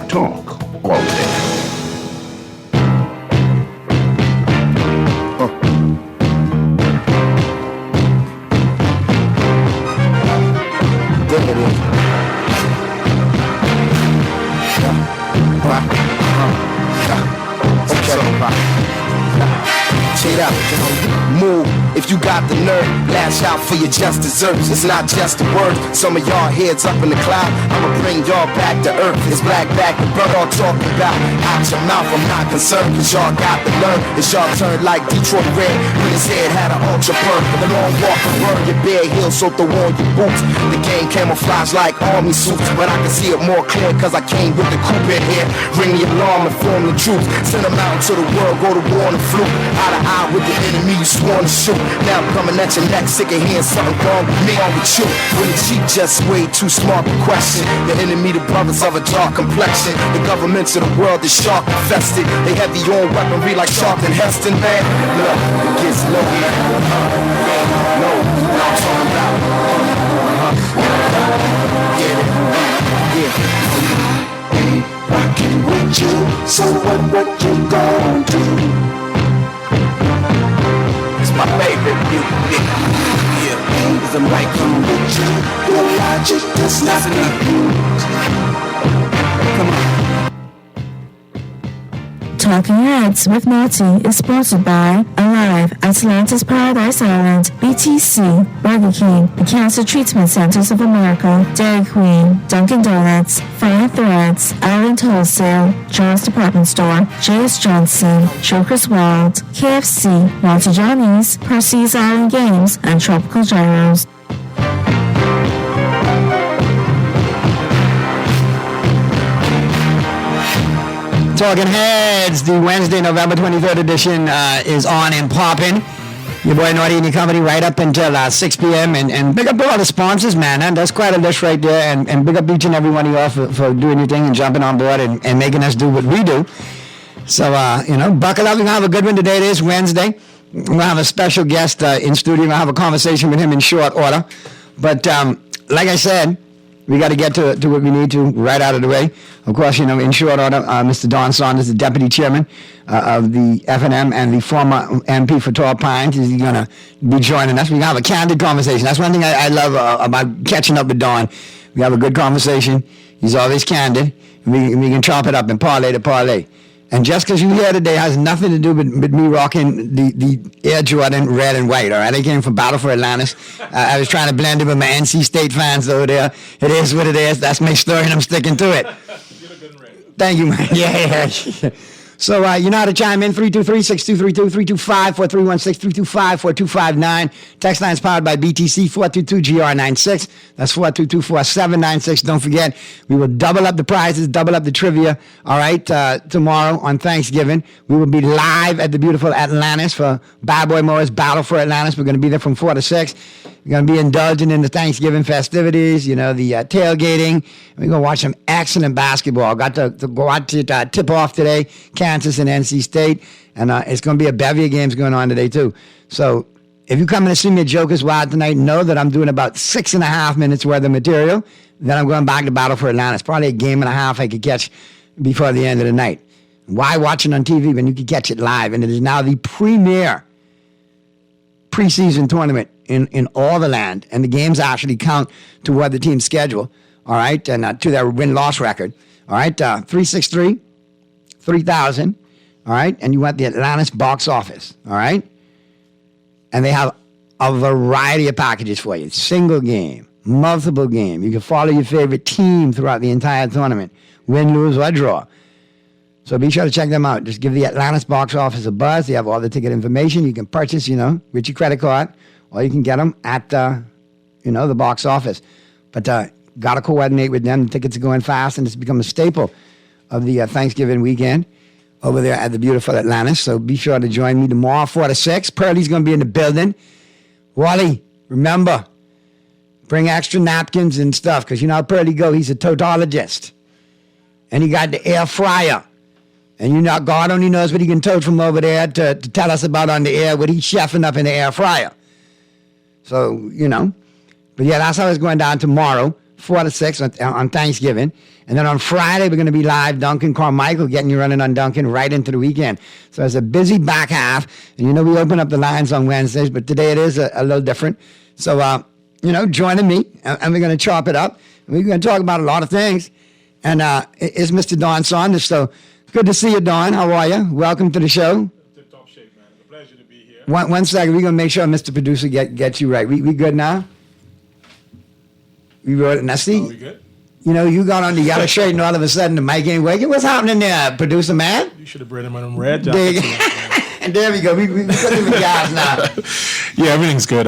talk all day. Move if you got the nerve, lash out for your just desserts. It's not just a word, some of y'all heads up in the cloud. I'ma bring y'all back to earth. It's black back, the bird all talking about. Out your mouth, I'm not concerned, cause y'all got the nerve. It's y'all turn like Detroit Red when his head had an ultra perk. The long walk and burn your bare heels, so throw on your boots. The game camouflage like army suits, but I can see it more clear cause I came with the coupe in here. Ring the alarm and form the troops. Send them out into the world, go to war on the fluke. Eye to eye with the enemy you sworn to shoot. Now I'm coming at your neck, sick of hearing something wrong with me, wrong with you. When the cheat just way too smart to question. The enemy, the brothers of a dark complexion. The governments of the world is shark infested. They have the own weaponry like Charlton Heston, man. Look, it gets low, man. No, what I'm talking about. Get it, yeah. Ain't rocking with you, so what you gon' do? My favorite music, yeah, cause I'm like you with you. Your logic does not compute. Come on. Talking Heads with Marty is sponsored by Alive, Atlantis Paradise Island, BTC, Burger King, the Cancer Treatment Centers of America, Dairy Queen, Dunkin' Donuts, Fine Threads, Island Wholesale, Charles Department Store, J.S. Johnson, Joker's World, KFC, Monty Johnny's, Percy's Island Games, and Tropical Gyros. Talking Heads, the Wednesday, November 23rd edition is on and popping. Your boy Naughty and your company right up until 6 p.m. And big up to all the sponsors, man. And that's quite a list right there. And big up each and every one of y'all for doing your thing and jumping on board and making us do what we do. So, buckle up. We're going to have a good one today. It is Wednesday. We're going to have a special guest in studio. We're going to have a conversation with him in short order. But like I said, we got to get to what we need to right out of the way. Of course, in short order, Mr. Don Saunders, the deputy chairman of the FNM and the former MP for Tall Pines, is going to be joining us. We're going to have a candid conversation. That's one thing I love about catching up with Don. We have a good conversation. He's always candid. And we can chop it up and parlay to parlay. And just because you're here today has nothing to do with me rocking the Air Jordan red and white, all right? I came from Battle for Atlantis. I was trying to blend it with my NC State fans over there. It is what it is. That's my story, and I'm sticking to it. You look good and red. Thank you, man. Yeah. So you know how to chime in, 323-6232, 325-4316, 325-4259. Text line is powered by BTC, 422-GR96. That's 422-4796. Don't forget, we will double up the prizes, double up the trivia, all right, tomorrow on Thanksgiving. We will be live at the beautiful Atlantis for Bad Boy Moore's Battle for Atlantis. We're going to be there from 4 to 6. We're going to be indulging in the Thanksgiving festivities, the tailgating. We're going to watch some excellent basketball. Got to go out to tip-off today, Kansas and NC State. And it's going to be a bevy of games going on today, too. So if you're coming to see me at Joker's Wild tonight, know that I'm doing about 6.5 minutes worth of material. Then I'm going back to Battle for Atlantis. Probably a game and a half I could catch before the end of the night. Why watch it on TV when you can catch it live? And it is now the premier preseason tournament in all the land, and the games actually count toward the team's schedule, all right, and to their win-loss record, all right, 363, 3,000, all right, and you want the Atlantis box office, all right, and they have a variety of packages for you, single game, multiple game, you can follow your favorite team throughout the entire tournament, win, lose, or draw. So be sure to check them out. Just give the Atlantis box office a buzz. They have all the ticket information. You can purchase, with your credit card, or you can get them at, the box office. But got to coordinate with them. The tickets are going fast, and it's become a staple of the Thanksgiving weekend over there at the beautiful Atlantis. So be sure to join me tomorrow, 4 to 6. Pearlie's going to be in the building. Wally, remember, bring extra napkins and stuff, because you know how Pearlie go. He's a tautologist. And he got the air fryer. And God only knows what he can tote from over there to tell us about on the air what he's chefing up in the air fryer. So, But yeah, that's how it's going down tomorrow, 4 to 6 on Thanksgiving. And then on Friday, we're going to be live, Duncan Carmichael, getting you running on Duncan right into the weekend. So it's a busy back half. And we open up the lines on Wednesdays, but today it is a little different. So, joining me, and we're going to chop it up. We're going to talk about a lot of things. And it's Mr. Don Saunders. So good to see you, Don. How are you? Welcome to the show. Tip-top shape, man. It's a pleasure to be here. One second. We're going to make sure Mr. Producer gets you right. We good now? We wrote it. Now, see, Are we good? You got on the yellow shirt and all of a sudden the mic ain't working. What's happening there, producer man? You should have bred him on them red There you jackets. And there we go. We couldn't even guys now. Yeah, everything's good.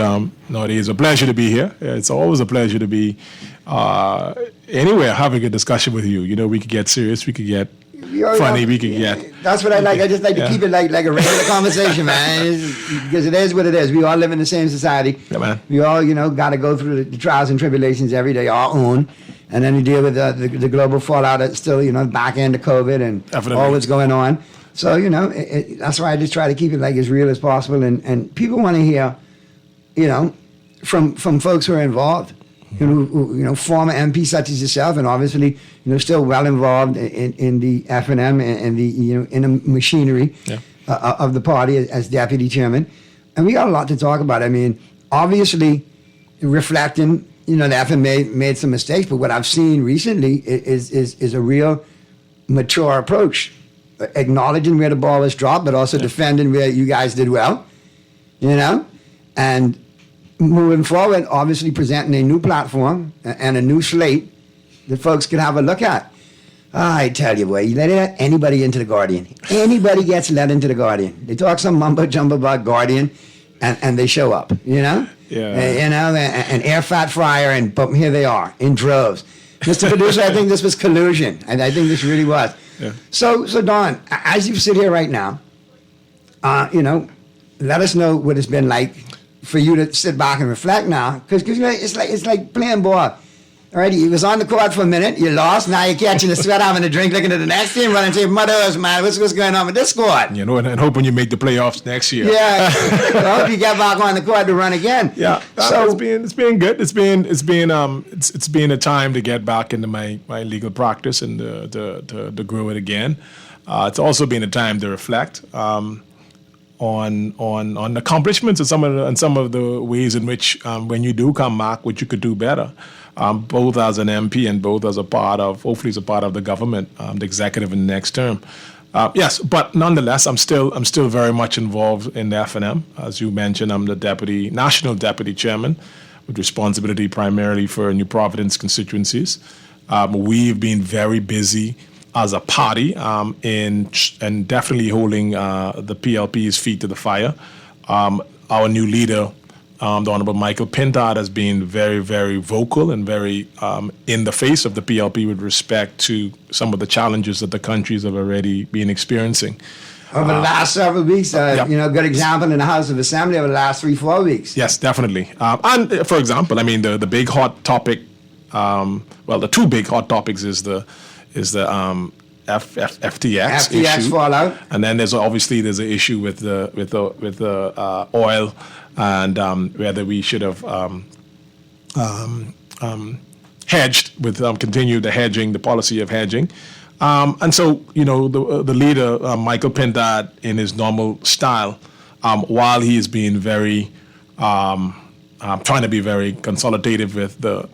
No, it is a pleasure to be here. It's always a pleasure to be anywhere having a discussion with you. We could get serious, we could get funny, we could get... That's what I like. I just like to Yeah. keep it like a regular conversation, man. Because it is what it is. We all live in the same society. Yeah, man. We all, got to go through the trials and tribulations every day, our own. And then we deal with the global fallout that's still, back end of COVID and Definitely. all what's going on. So, that's why I just try to keep it like as real as possible. And people want to hear, from folks who are involved. Former MPs such as yourself, and obviously, still well involved in the FNM and the, in the machinery of the party as deputy chairman. And we got a lot to talk about. I mean, obviously, reflecting, the FM made some mistakes, but what I've seen recently is a real mature approach, acknowledging where the ball was dropped, but also defending where you guys did well, and moving forward, obviously presenting a new platform and a new slate that folks can have a look at. I tell you, boy, you let anybody into the Guardian. Anybody gets let into the Guardian. They talk some mumbo jumbo about Guardian, and they show up. Yeah. An air fat fryer, and boom, here they are in droves. Mr. Producer, I think this was collusion. I think this really was. Yeah. So Don, as you sit here right now, let us know what it's been like for you to sit back and reflect now, because it's like playing ball. All right, you was on the court for a minute, you lost, now you're catching the sweat, having a drink, looking at the next team, running to your mother's, man, what's going on with this squad? And hoping you make the playoffs next year. Yeah, I hope you get back on the court to run again. Yeah, so it's been good. It's been a time to get back into my legal practice and to grow it again. It's also been a time to reflect on accomplishments and some of the ways in which when you do come back, what you could do better. Both as an MP and both as hopefully as a part of the government, the executive in the next term. Yes, but nonetheless, I'm still very much involved in the FNM. As you mentioned, I'm the national deputy chairman with responsibility primarily for New Providence constituencies. We've been very busy as a party and definitely holding the PLP's feet to the fire. Our new leader, the Honorable Michael Pintard, has been very, very vocal and very in the face of the PLP with respect to some of the challenges that the countries have already been experiencing. over the last several weeks, good example in the House of Assembly over the last 3-4 weeks. Yes, definitely. And for example, I mean, the big hot topic, the two big hot topics is the FTX issue, fallout, and then there's an issue with the oil and whether we should have hedged with continued the policy of hedging. And so, the leader, Michael Pintard, in his normal style, while he is being very, trying to be very consolidative with the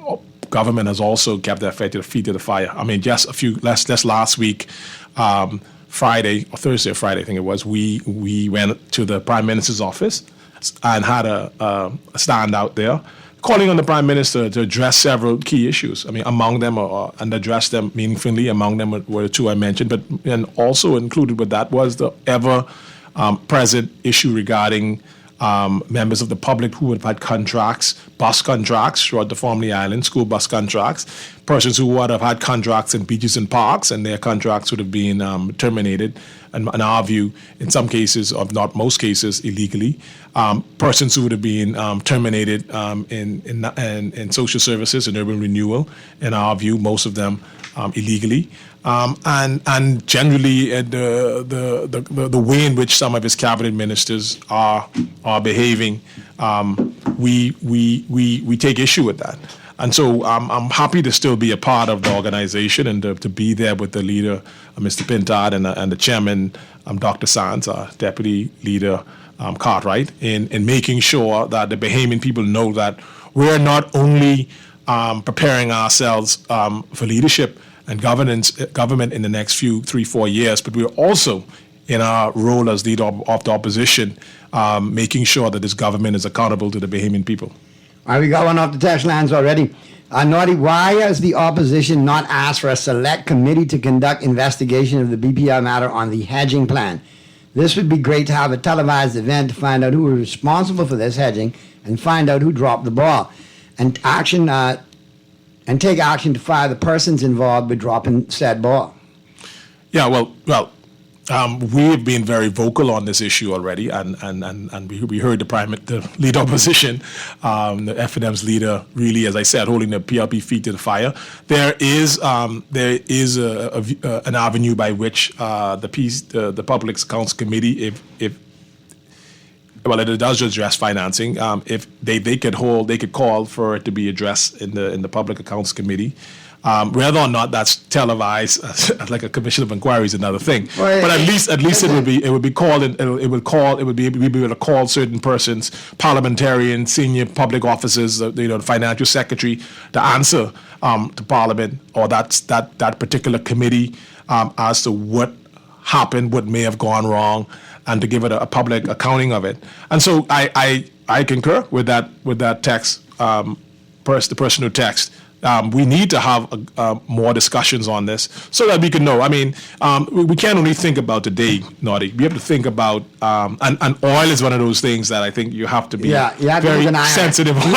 government, has also kept their feet to the fire. I mean, just last week, Thursday or Friday, I think it was, we went to the Prime Minister's office and had a stand out there, calling on the Prime Minister to address several key issues. I mean, among them, and address them meaningfully. Among them were the two I mentioned, and also included with that was the ever-present issue regarding members of the public who have had bus contracts throughout the Formerly Island, school bus contracts, persons who would have had contracts in beaches and parks, and their contracts would have been terminated, and in our view, in some cases, if not most cases, illegally. Persons who would have been terminated in social services and urban renewal, in our view, most of them illegally. And generally the way in which some of his cabinet ministers are behaving, we take issue with that. And so I'm happy to still be a part of the organization and to be there with the leader, Mr. Pintard, and the chairman, Dr. Sands, our deputy leader, Cartwright, in making sure that the Bahamian people know that we're not only preparing ourselves for leadership and government in the next 3-4 years, but we're also in our role as leader of the opposition, making sure that this government is accountable to the Bahamian people. All right, we got one off the text lines already. Naughty, why has the opposition not asked for a select committee to conduct investigation of the BPL matter on the hedging plan? This would be great to have a televised event to find out who was responsible for this hedging and find out who dropped the ball, and take action to fire the persons involved with dropping said ball. Yeah, well, we have been very vocal on this issue already, and we heard the lead opposition, the FNM's leader, really, as I said, holding the PLP feet to the fire. There is an avenue by which the Public Accounts Committee, if it does address financing, if they could call for it to be addressed in the Public Accounts Committee. Whether or not that's televised, like a commission of inquiry, is another thing. Well, but at least it would be called, and we'd be able to call certain persons, parliamentarians, senior public officers, the financial secretary, to answer to Parliament or that particular committee as to what happened, what may have gone wrong, and to give it a public accounting of it. And so I concur with that text, the person who texted. We need to have more discussions on this so that we can know. I mean, we can't only think about today, Naughty. We have to think about, and oil is one of those things that I think you have to be very sensitive on.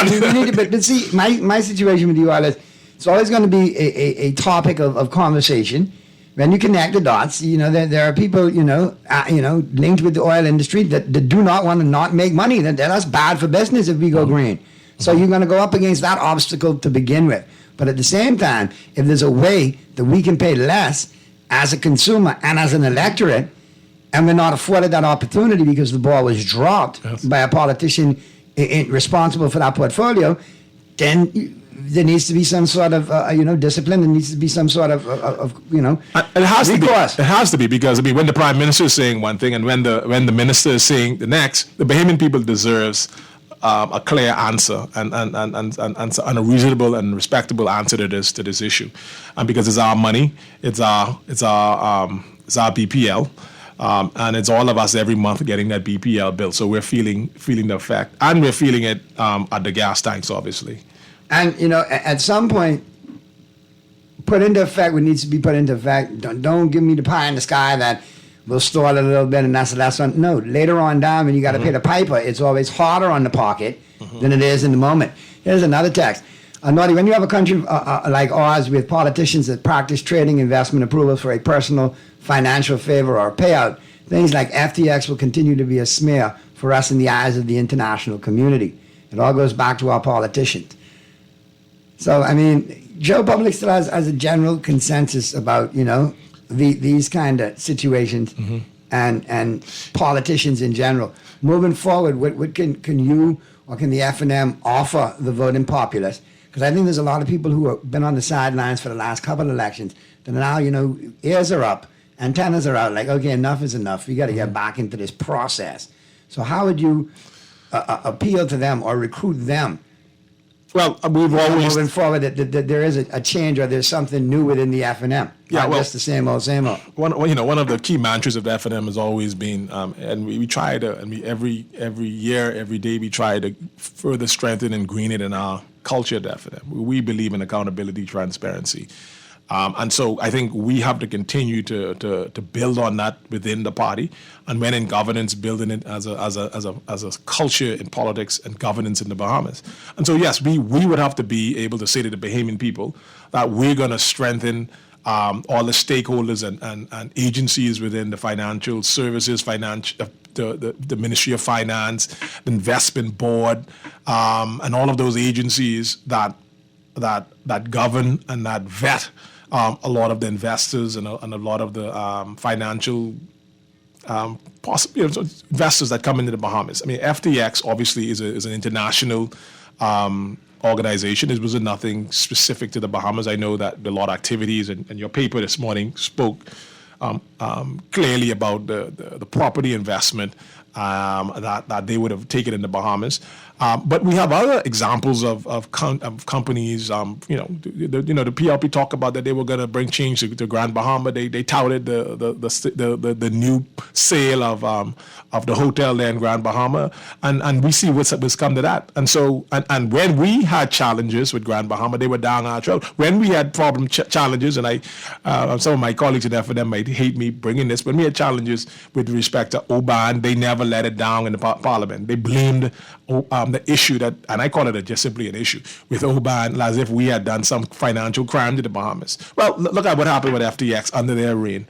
But see, my situation with the oil is it's always going to be a topic of conversation. When you connect the dots, there are people, linked with the oil industry that do not want to not make money. That's bad for business if we go green. So you're going to go up against that obstacle to begin with. But at the same time, if there's a way that we can pay less as a consumer and as an electorate, and we're not afforded that opportunity because the ball was dropped by a politician responsible for that portfolio, then there needs to be some sort of discipline. There needs to be some sort of it has recourse. It has to be, because when the Prime Minister is saying one thing and when the Minister is saying the next, the Bahamian people deserves a clear answer and a reasonable and respectable answer to this issue, and because it's our money, it's our BPL, and it's all of us every month getting that BPL bill. So we're feeling the effect, and we're feeling it at the gas tanks, obviously. And at some point, put into effect what needs to be put into effect. Don't give me the pie in the sky that we'll stall it a little bit and that's the last one. No, later on down when you got to pay the piper, it's always harder on the pocket than it is in the moment. Here's another text. Naughty, when you have a country like ours with politicians that practice trading investment approvals for a personal financial favor or payout, things like FTX will continue to be a smear for us in the eyes of the international community. It all goes back to our politicians. So, Joe Public still has a general consensus about, these kind of situations and politicians in general. Moving forward, what can you or can the FNM offer the voting populace? Because I think there's a lot of people who have been on the sidelines for the last couple of elections that now, ears are up, antennas are out, like, okay, enough is enough. We got to get back into this process. So how would you appeal to them or recruit them? Well, we've always moving forward that there is a change or there's something new within the FNM. Not just the same old. One of the key mantras of the FNM has always been, and we try to, and we every year, every day, we try to further strengthen and green it in our culture at the FNM. We believe in accountability, transparency. And so I think we have to continue to build on that within the party, and when in governance, building it as a culture in politics and governance in the Bahamas. And so yes, we would have to be able to say to the Bahamian people that we're going to strengthen all the stakeholders and agencies within the financial services, the Ministry of Finance, the Investment Board, and all of those agencies that govern and that vet a lot of the investors and a lot of the financial investors that come into the Bahamas. FTX obviously is an international organization. It wasn't nothing specific to the Bahamas. I know that a lot of activities, and your paper this morning spoke clearly about the property investment that they would have taken in the Bahamas. But we have other examples of companies. The PLP talked about that they were going to bring change to Grand Bahama. They touted the new sale of the hotel there in Grand Bahama, and we see what's come to that. And so and when we had challenges with Grand Bahama, they were down our throat. When we had challenges, and some of my colleagues in FNM might hate me bringing this, but we had challenges with respect to Oban. They never let it down in the Parliament. They blamed the issue that, and I call it just simply an issue, with Oban as if we had done some financial crime to the Bahamas. Well, look at what happened with FTX under their reign.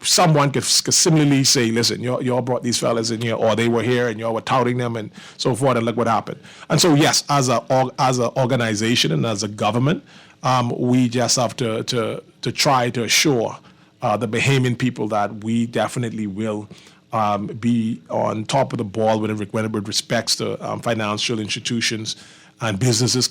Someone could similarly say, listen, y'all brought these fellas in here, or they were here and y'all were touting them and so forth, and look what happened. And so, yes, as an organization and as a government, we just have to try to assure the Bahamian people that we definitely will be on top of the ball when it respects to financial institutions and businesses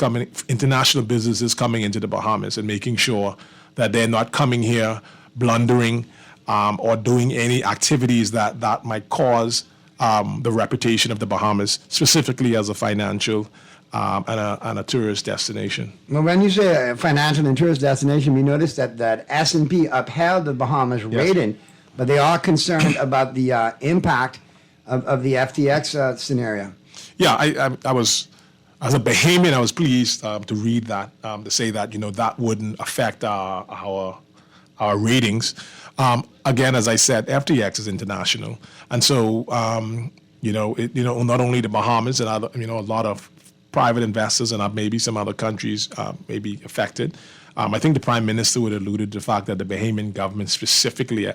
international businesses coming into the Bahamas, and making sure that they're not coming here blundering or doing any activities that might cause the reputation of the Bahamas, specifically as a financial and a tourist destination. Well, when you say a financial and tourist destination, we noticed that S&P upheld the Bahamas rating, but they are concerned about the impact of the FTX scenario. Yeah, I was, as a Bahamian, I was pleased to read that, to say that, that wouldn't affect our ratings. Again, as I said, FTX is international. And so, not only the Bahamas and other, a lot of private investors and maybe some other countries may be affected. I think the Prime Minister would alluded to the fact that the Bahamian government specifically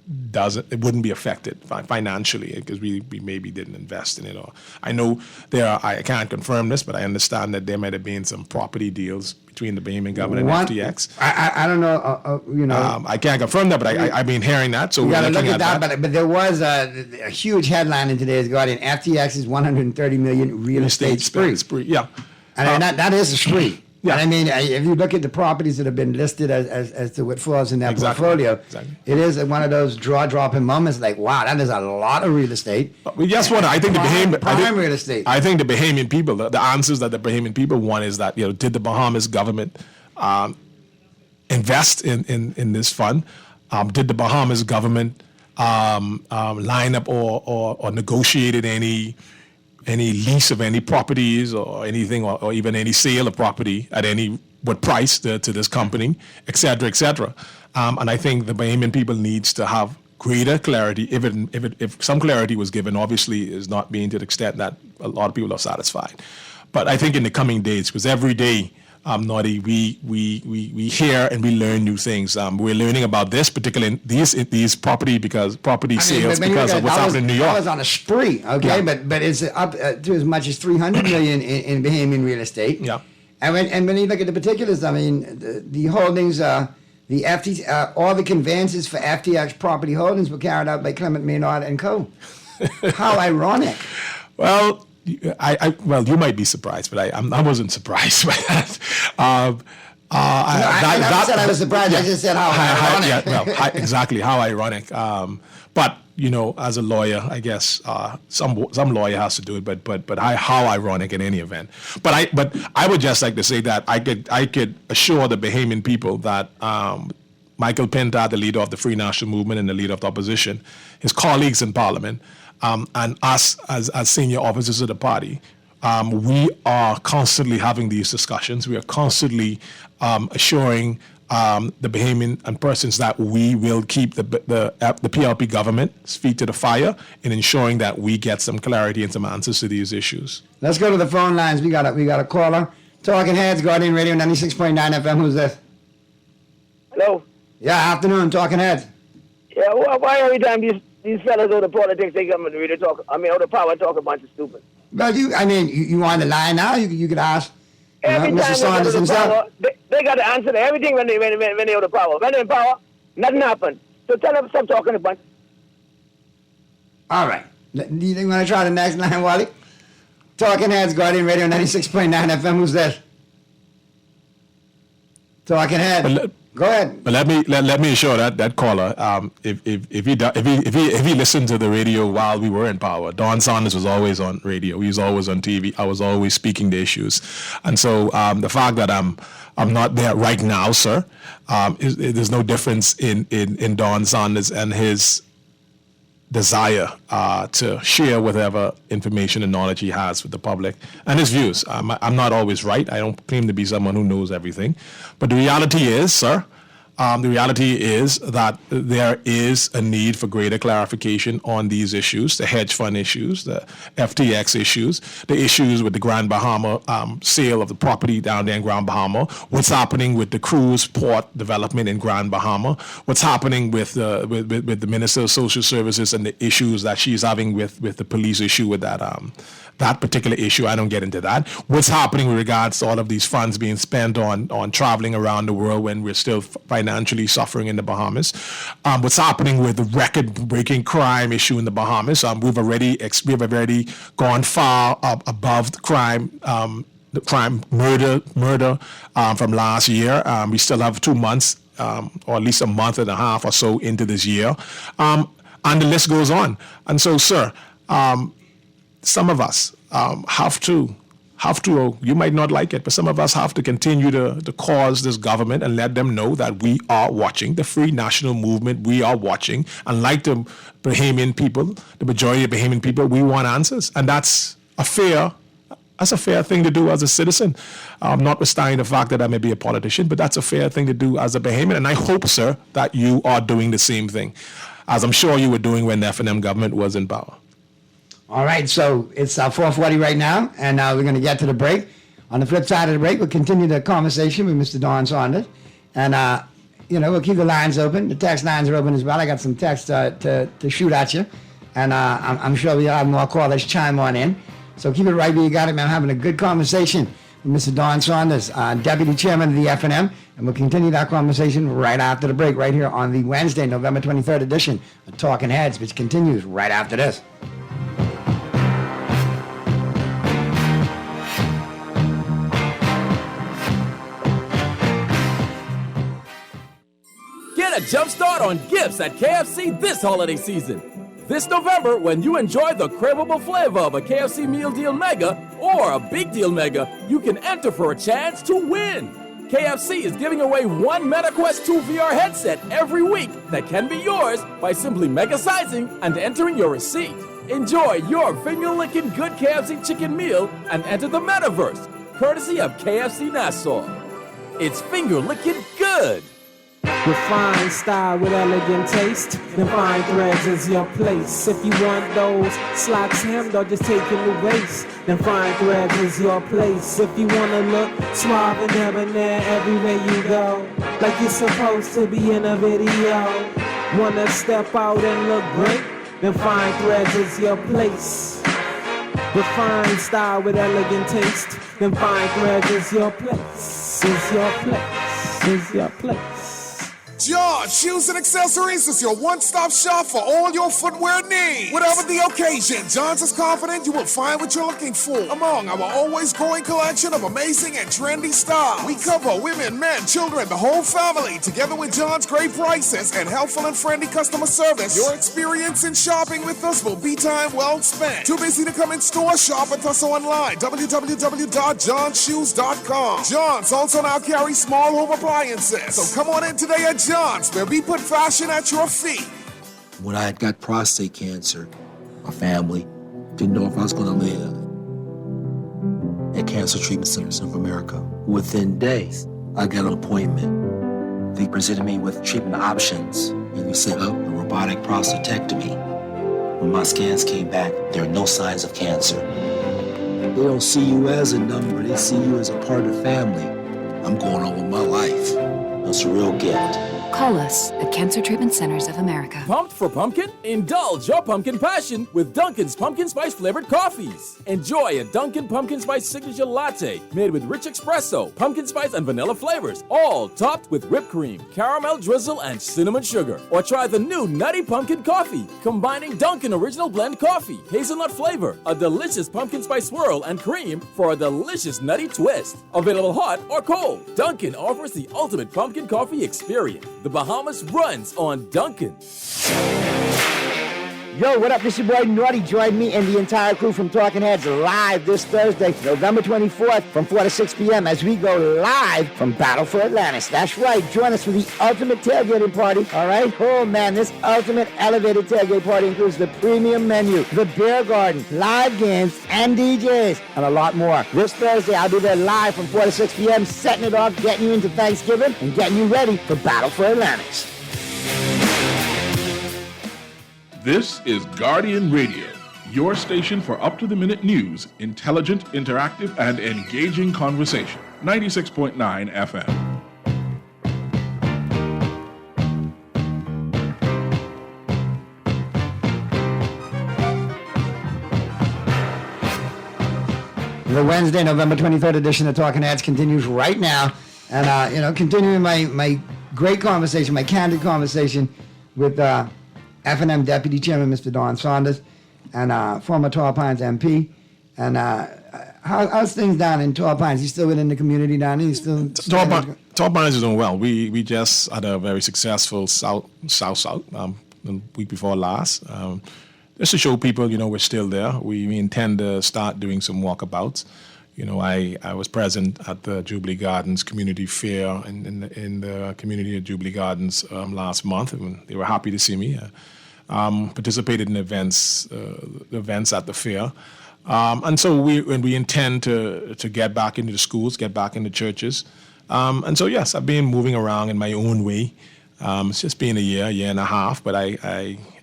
wouldn't be affected financially because we maybe didn't invest in it. Or I know I can't confirm this, but I understand that there might have been some property deals between the Bahamian government and FTX. I don't know. I can't confirm that, but I've been hearing that. So we got to look at that. But there was a huge headline in today's Guardian: FTX's $130 million real estate spree. Yeah, and that is a spree. Yeah. And I mean, if you look at the properties that have been listed as to what falls in that portfolio, it is one of those jaw-dropping moments. Like, wow, that is a lot of real estate. Well, guess what? I think prime real estate. I think the Bahamian people, the answers that the Bahamian people want is that did the Bahamas government invest in this fund? Did the Bahamas government line up or negotiated any lease of any properties or anything, or even any sale of property at what price to this company, et cetera, et cetera. And I think the Bahamian people needs to have greater clarity. If some clarity was given, obviously is not being to the extent that a lot of people are satisfied. But I think in the coming days, because every day, Naughty, we hear and we learn new things. We're learning about this, particularly these property sales because of what's happening in New York. That was on a spree, okay, yeah. but it's up to as much as $300 million in Bahamian real estate. Yeah, and when you look at the particulars, I mean, the holdings, all the conveyances for FTX property holdings were carried out by Clement Maynard and Co. How ironic. Well. Well, you might be surprised, but I wasn't surprised by that. I never said I was surprised. Yeah. I just said how ironic. Exactly, how ironic. But as a lawyer, I guess some lawyer has to do it. But how ironic in any event. But I would just like to say that I could assure the Bahamian people that Michael Pinta, the leader of the Free National Movement and the leader of the opposition, his colleagues in Parliament. And us as senior officers of the party, we are constantly having these discussions. We are constantly assuring the Bahamian and persons that we will keep the PLP government's feet to the fire in ensuring that we get some clarity and some answers to these issues. Let's go to the phone lines. We got a caller. Talking Heads, Guardian Radio 96.9 FM. Who's this? Hello. Yeah, afternoon. Talking Heads. Yeah, why every time these fellas out of politics, they come and really talk, out of power, talk a bunch of stupid. Well, you on the line now? You could ask every time Mr. Saunders himself. Power, they got to answer to everything when they out of power. When they're in power, nothing happens. So tell them stop talking a bunch. All right. Do you think we're going to try the next line, Wally? Talking Heads, Guardian Radio 96.9 FM. Who's that? Talking Heads. Go ahead. But let me assure that caller, if he listened to the radio while we were in power, Don Saunders was always on radio. He was always on TV. I was always speaking the issues, and so the fact that I'm not there right now, sir, there's no difference in Don Saunders and his desire to share whatever information and knowledge he has with the public and his views. I'm not always right. I don't claim to be someone who knows everything. But the reality is, sir, that there is a need for greater clarification on these issues, the hedge fund issues, the FTX issues, the issues with the Grand Bahama sale of the property down there in Grand Bahama, what's happening with the cruise port development in Grand Bahama, what's happening with the Minister of Social Services and the issues that she's having with the police issue with that particular issue. I don't get into that. What's happening with regards to all of these funds being spent on traveling around the world when we're still financially suffering in the Bahamas? What's happening with the record-breaking crime issue in the Bahamas? We've already gone far above the crime murder from last year. We still have 2 months, or at least a month and a half or so into this year, and the list goes on. And so, sir, some of us have to, you might not like it, but some of us have to continue to cause this government and let them know that we are watching, the Free National Movement, we are watching. And like the Bahamian people, the majority of Bahamian people, we want answers. And that's a fair thing to do as a citizen, notwithstanding the fact that I may be a politician, but that's a fair thing to do as a Bahamian. And I hope, sir, that you are doing the same thing, as I'm sure you were doing when the F&M government was in power. All right, so it's 4:40 right now, and we're going to get to the break. On the flip side of the break, we'll continue the conversation with Mr. Don Saunders, and we'll keep the lines open. The text lines are open as well. I got some text to shoot at you, and I'm sure we'll have more callers chime on in. So keep it right where you got it, man. I'm having a good conversation with Mr. Don Saunders, Deputy Chairman of the F&M, and we'll continue that conversation right after the break, right here on the Wednesday, November 23rd edition of Talking Heads, which continues right after this. Get a jump start on gifts at KFC this holiday season. This November, when you enjoy the craveable flavor of a KFC Meal Deal Mega or a Big Deal Mega, you can enter for a chance to win. KFC is giving away one MetaQuest 2 VR headset every week that can be yours by simply mega-sizing and entering your receipt. Enjoy your finger-licking good KFC chicken meal and enter the metaverse, courtesy of KFC Nassau. It's finger-licking good. Refined style with elegant taste. Then fine threads is your place. If you want those slacks hemmed or just taking the waist, then fine threads is your place. If you wanna look suave and debonair everywhere you go, like you're supposed to be in a video, wanna step out and look great, then fine threads is your place. Refined style with elegant taste. Then fine threads is your place. Is your place. Is your place. John Shoes and Accessories is your one-stop shop for all your footwear needs. Whatever the occasion, John's is confident you will find what you're looking for among our always growing collection of amazing and trendy styles. We cover women, men, children, the whole family. Together with John's great prices and helpful and friendly customer service, your experience in shopping with us will be time well spent. Too busy to come in store? Shop with us online, www.johnshoes.com. John's also now carries small home appliances. So come on in today at John's, where we put fashion at your feet. When I got prostate cancer, my family didn't know if I was going to live. At Cancer Treatment Centers of America, within days, I got an appointment. They presented me with treatment options, and we set up a robotic prostatectomy. When my scans came back, there are no signs of cancer. They don't see you as a number, they see you as a part of the family. I'm going on with my life. It's a real gift. Call us at Cancer Treatment Centers of America. Pumped for pumpkin? Indulge your pumpkin passion with Dunkin's pumpkin spice flavored coffees. Enjoy a Dunkin' pumpkin spice signature latte made with rich espresso, pumpkin spice, and vanilla flavors, all topped with whipped cream, caramel drizzle, and cinnamon sugar. Or try the new Nutty Pumpkin Coffee, combining Dunkin' Original Blend coffee, hazelnut flavor, a delicious pumpkin spice swirl, and cream for a delicious nutty twist. Available hot or cold, Dunkin' offers the ultimate pumpkin coffee experience. The Bahamas runs on Dunkin'. Yo, what up? This your boy Naughty. Join me and the entire crew from Talking Heads live this Thursday, November 24th from 4 to 6 p.m. as we go live from Battle for Atlantis. That's right. Join us for the ultimate tailgating party, all right? Oh, man, this ultimate elevated tailgate party includes the premium menu, the beer garden, live games, and DJs, and a lot more. This Thursday, I'll be there live from 4 to 6 p.m., setting it off, getting you into Thanksgiving, and getting you ready for Battle for Atlantis. This is Guardian Radio, your station for up-to-the-minute news, intelligent, interactive, and engaging conversation. 96.9 FM. The Wednesday, November 23rd edition of Talking Heads continues right now. And, continuing my great conversation, my candid conversation with F&M Deputy Chairman, Mr. Don Saunders, and former Tall Pines MP. And how's things down in Tall Pines? You still within the community down there? You still Tall Pines is doing well. We just had a very successful South the week before last. Just to show people, we're still there. We intend to start doing some walkabouts. I was present at the Jubilee Gardens Community Fair in the community of Jubilee Gardens last month, and they were happy to see me. Participated in events at the fair, and so we intend to get back into the schools, get back into churches, and so yes, I've been moving around in my own way. It's just been a year and a half, but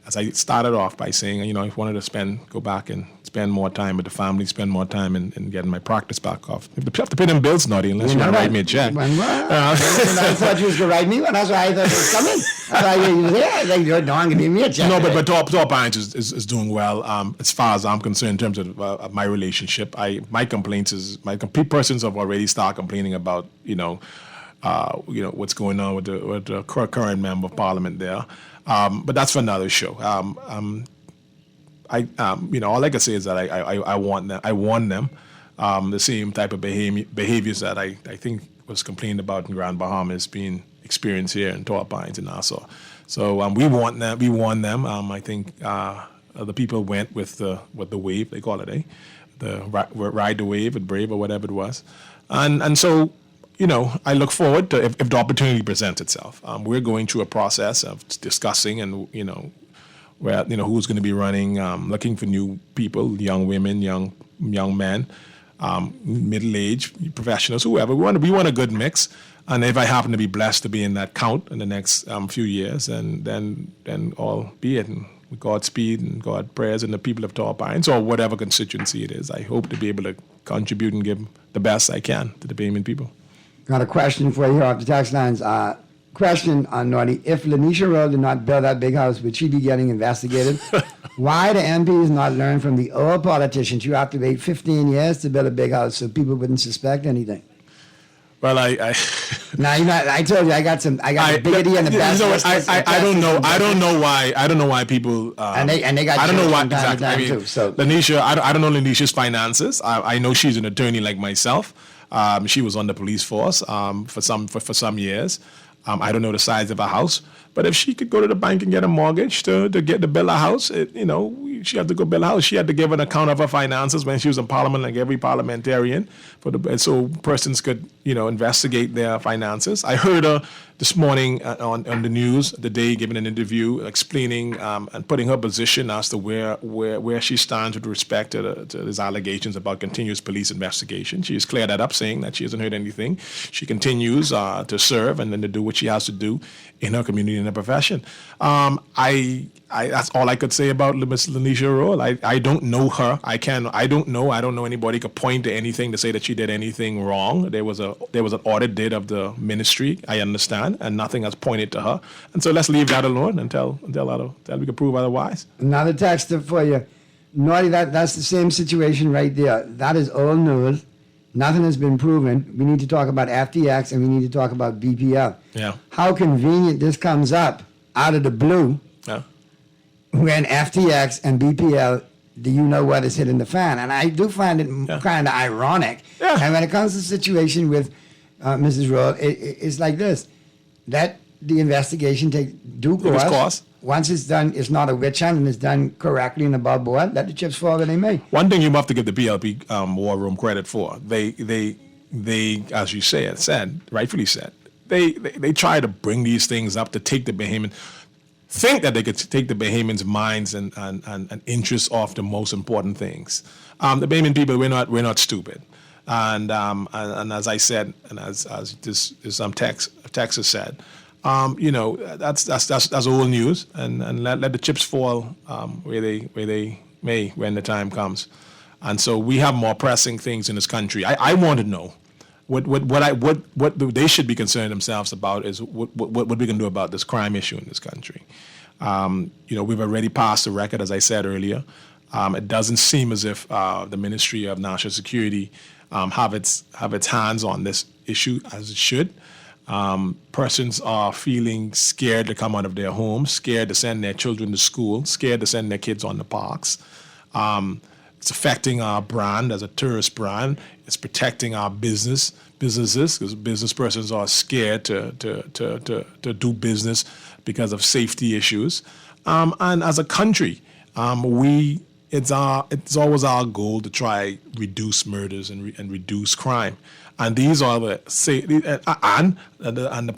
as I started off by saying, I wanted to go back and spend more time with the family, spend more time in getting my practice back off. You have to pay them bills, Naughty, unless you want to write me a check. I thought you was going to write me one. That's why I thought you was coming. I thought you was there. Like, no, I'm going to give me a check. No, but Tall Pines is doing well. As far as I'm concerned, in terms of my relationship, my complaints is my complete persons have already started complaining about, what's going on with the current member of parliament there. But that's for another show. All I can say is that I warn them the same type of behaviors that I think was complained about in Grand Bahama is being experienced here in Tall Pines in Nassau. So we warn them. I think the people went with the wave, they call it, the ride the wave at Brave or whatever it was, and so. I look forward to if the opportunity presents itself. We're going through a process of discussing and, where, who's going to be running, looking for new people, young women, young men, middle-aged professionals, whoever. We want a good mix. And if I happen to be blessed to be in that count in the next few years, and then all be it. And with Godspeed and God prayers and the people of Tall Pines or whatever constituency it is, I hope to be able to contribute and give the best I can to the Bahamian people. Got a question for you here off the text lines. Question on Naughty. If Lanisha Rowe did not build that big house, would she be getting investigated? Why do MPs not learn from the old politicians? You have to wait 15 years to build a big house so people wouldn't suspect anything. Well, I told you I got the biggity and the best. I don't know why people. And they got. I don't know why exactly. I mean, too, so. Lanisha. I don't know Lanisha's finances. I know she's an attorney like myself. She was on the police force for some years. I don't know the size of a house, but if she could go to the bank and get a mortgage to build a house, she had to go build a house. She had to give an account of her finances when she was in Parliament, like every parliamentarian, so persons could investigate their finances. I heard her this morning on the news today giving an interview explaining and putting her position as to where she stands with respect to these allegations about continuous police investigation. She has cleared that up, saying that she hasn't heard anything. She continues to serve and then to do what she has to do in her community and her profession. That's all I could say about Ms. Lanisha Rowe. I don't know her. I don't know anybody could point to anything to say that she did anything wrong. There was an audit of the ministry, I understand. man, and nothing has pointed to her. And so let's leave that alone until we can prove otherwise. Another text for you. Naughty, that's the same situation right there. That is old news. Nothing has been proven. We need to talk about FTX and we need to talk about BPL. Yeah. How convenient this comes up out of the blue when FTX and BPL, do you know what is hitting the fan? And I do find it kind of ironic. Yeah. And when it comes to the situation with Mrs. Rowe, it's like this. Let the investigation take due course. Once it's done, it's not a witch hunt and it's done correctly and above board, let the chips fall where they may. One thing you have to give the PLP War Room credit for, they as you said, rightfully said, they try to bring these things up to take the Bahamian, think that they could take the Bahamians' minds and interests off the most important things. The Bahamian people, we're not stupid. And as I said, and as this Texas said, that's old news, and let the chips fall where they may when the time comes. And so we have more pressing things in this country. I want to know what they should be concerned themselves about is what we can do about this crime issue in this country. We've already passed the record, as I said earlier. It doesn't seem as if the Ministry of National Security have its hands on this issue as it should. Persons are feeling scared to come out of their homes, scared to send their children to school, scared to send their kids on the parks. It's affecting our brand as a tourist brand. It's protecting our businesses, because business persons are scared to do business because of safety issues. And as a country, it's always our goal to try reduce murders and reduce crime. And these are the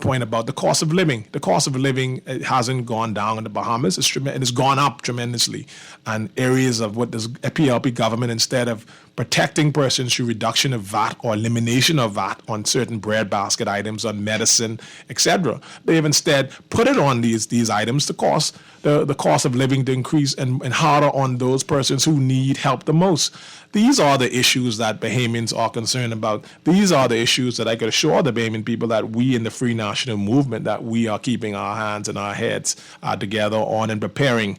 point about the cost of living. The cost of living, it hasn't gone down in the Bahamas. It has gone up tremendously. And areas of what this PLP government, instead of protecting persons through reduction of VAT or elimination of VAT on certain breadbasket items, on medicine, etc., they have instead put it on these items to cause the cost of living to increase and harder on those persons who need help the most. These are the issues that Bahamians are concerned about. These are the issues that I could assure the Bahamian people that we in the Free National Movement, that we are keeping our hands and our heads together on and preparing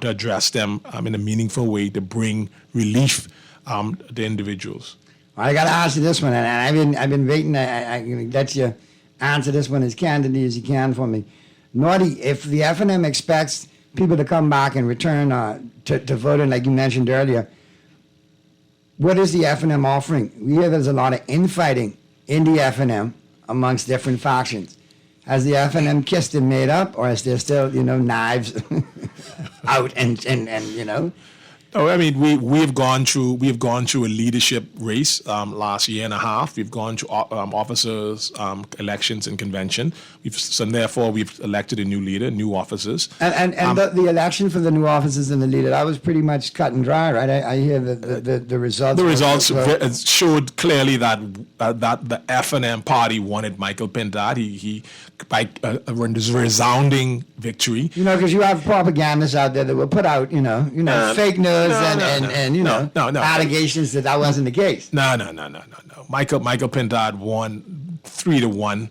to address them in a meaningful way to bring relief to individuals. I got to answer this one, and I've been waiting. I'm going to let you answer this one as candidly as you can for me. Naughty, if the FNM expects people to come back and return to voting, like you mentioned earlier, what is the FNM offering? We hear there's a lot of infighting in the FNM amongst different factions. Has the FNM kissed and made up, or is there still, knives out and? No, I mean we've gone through a leadership race last year and a half. We've gone through officers elections and convention. Therefore we've elected a new leader, new officers. And the election for the new officers and the leader, that was pretty much cut and dry, right? I hear the results. The results showed clearly that the FNM party wanted Michael Pindad. He by resounding victory. Because you have propagandists out there that will put out fake news. Allegations that wasn't the case. No. Michael Pindad won 3-1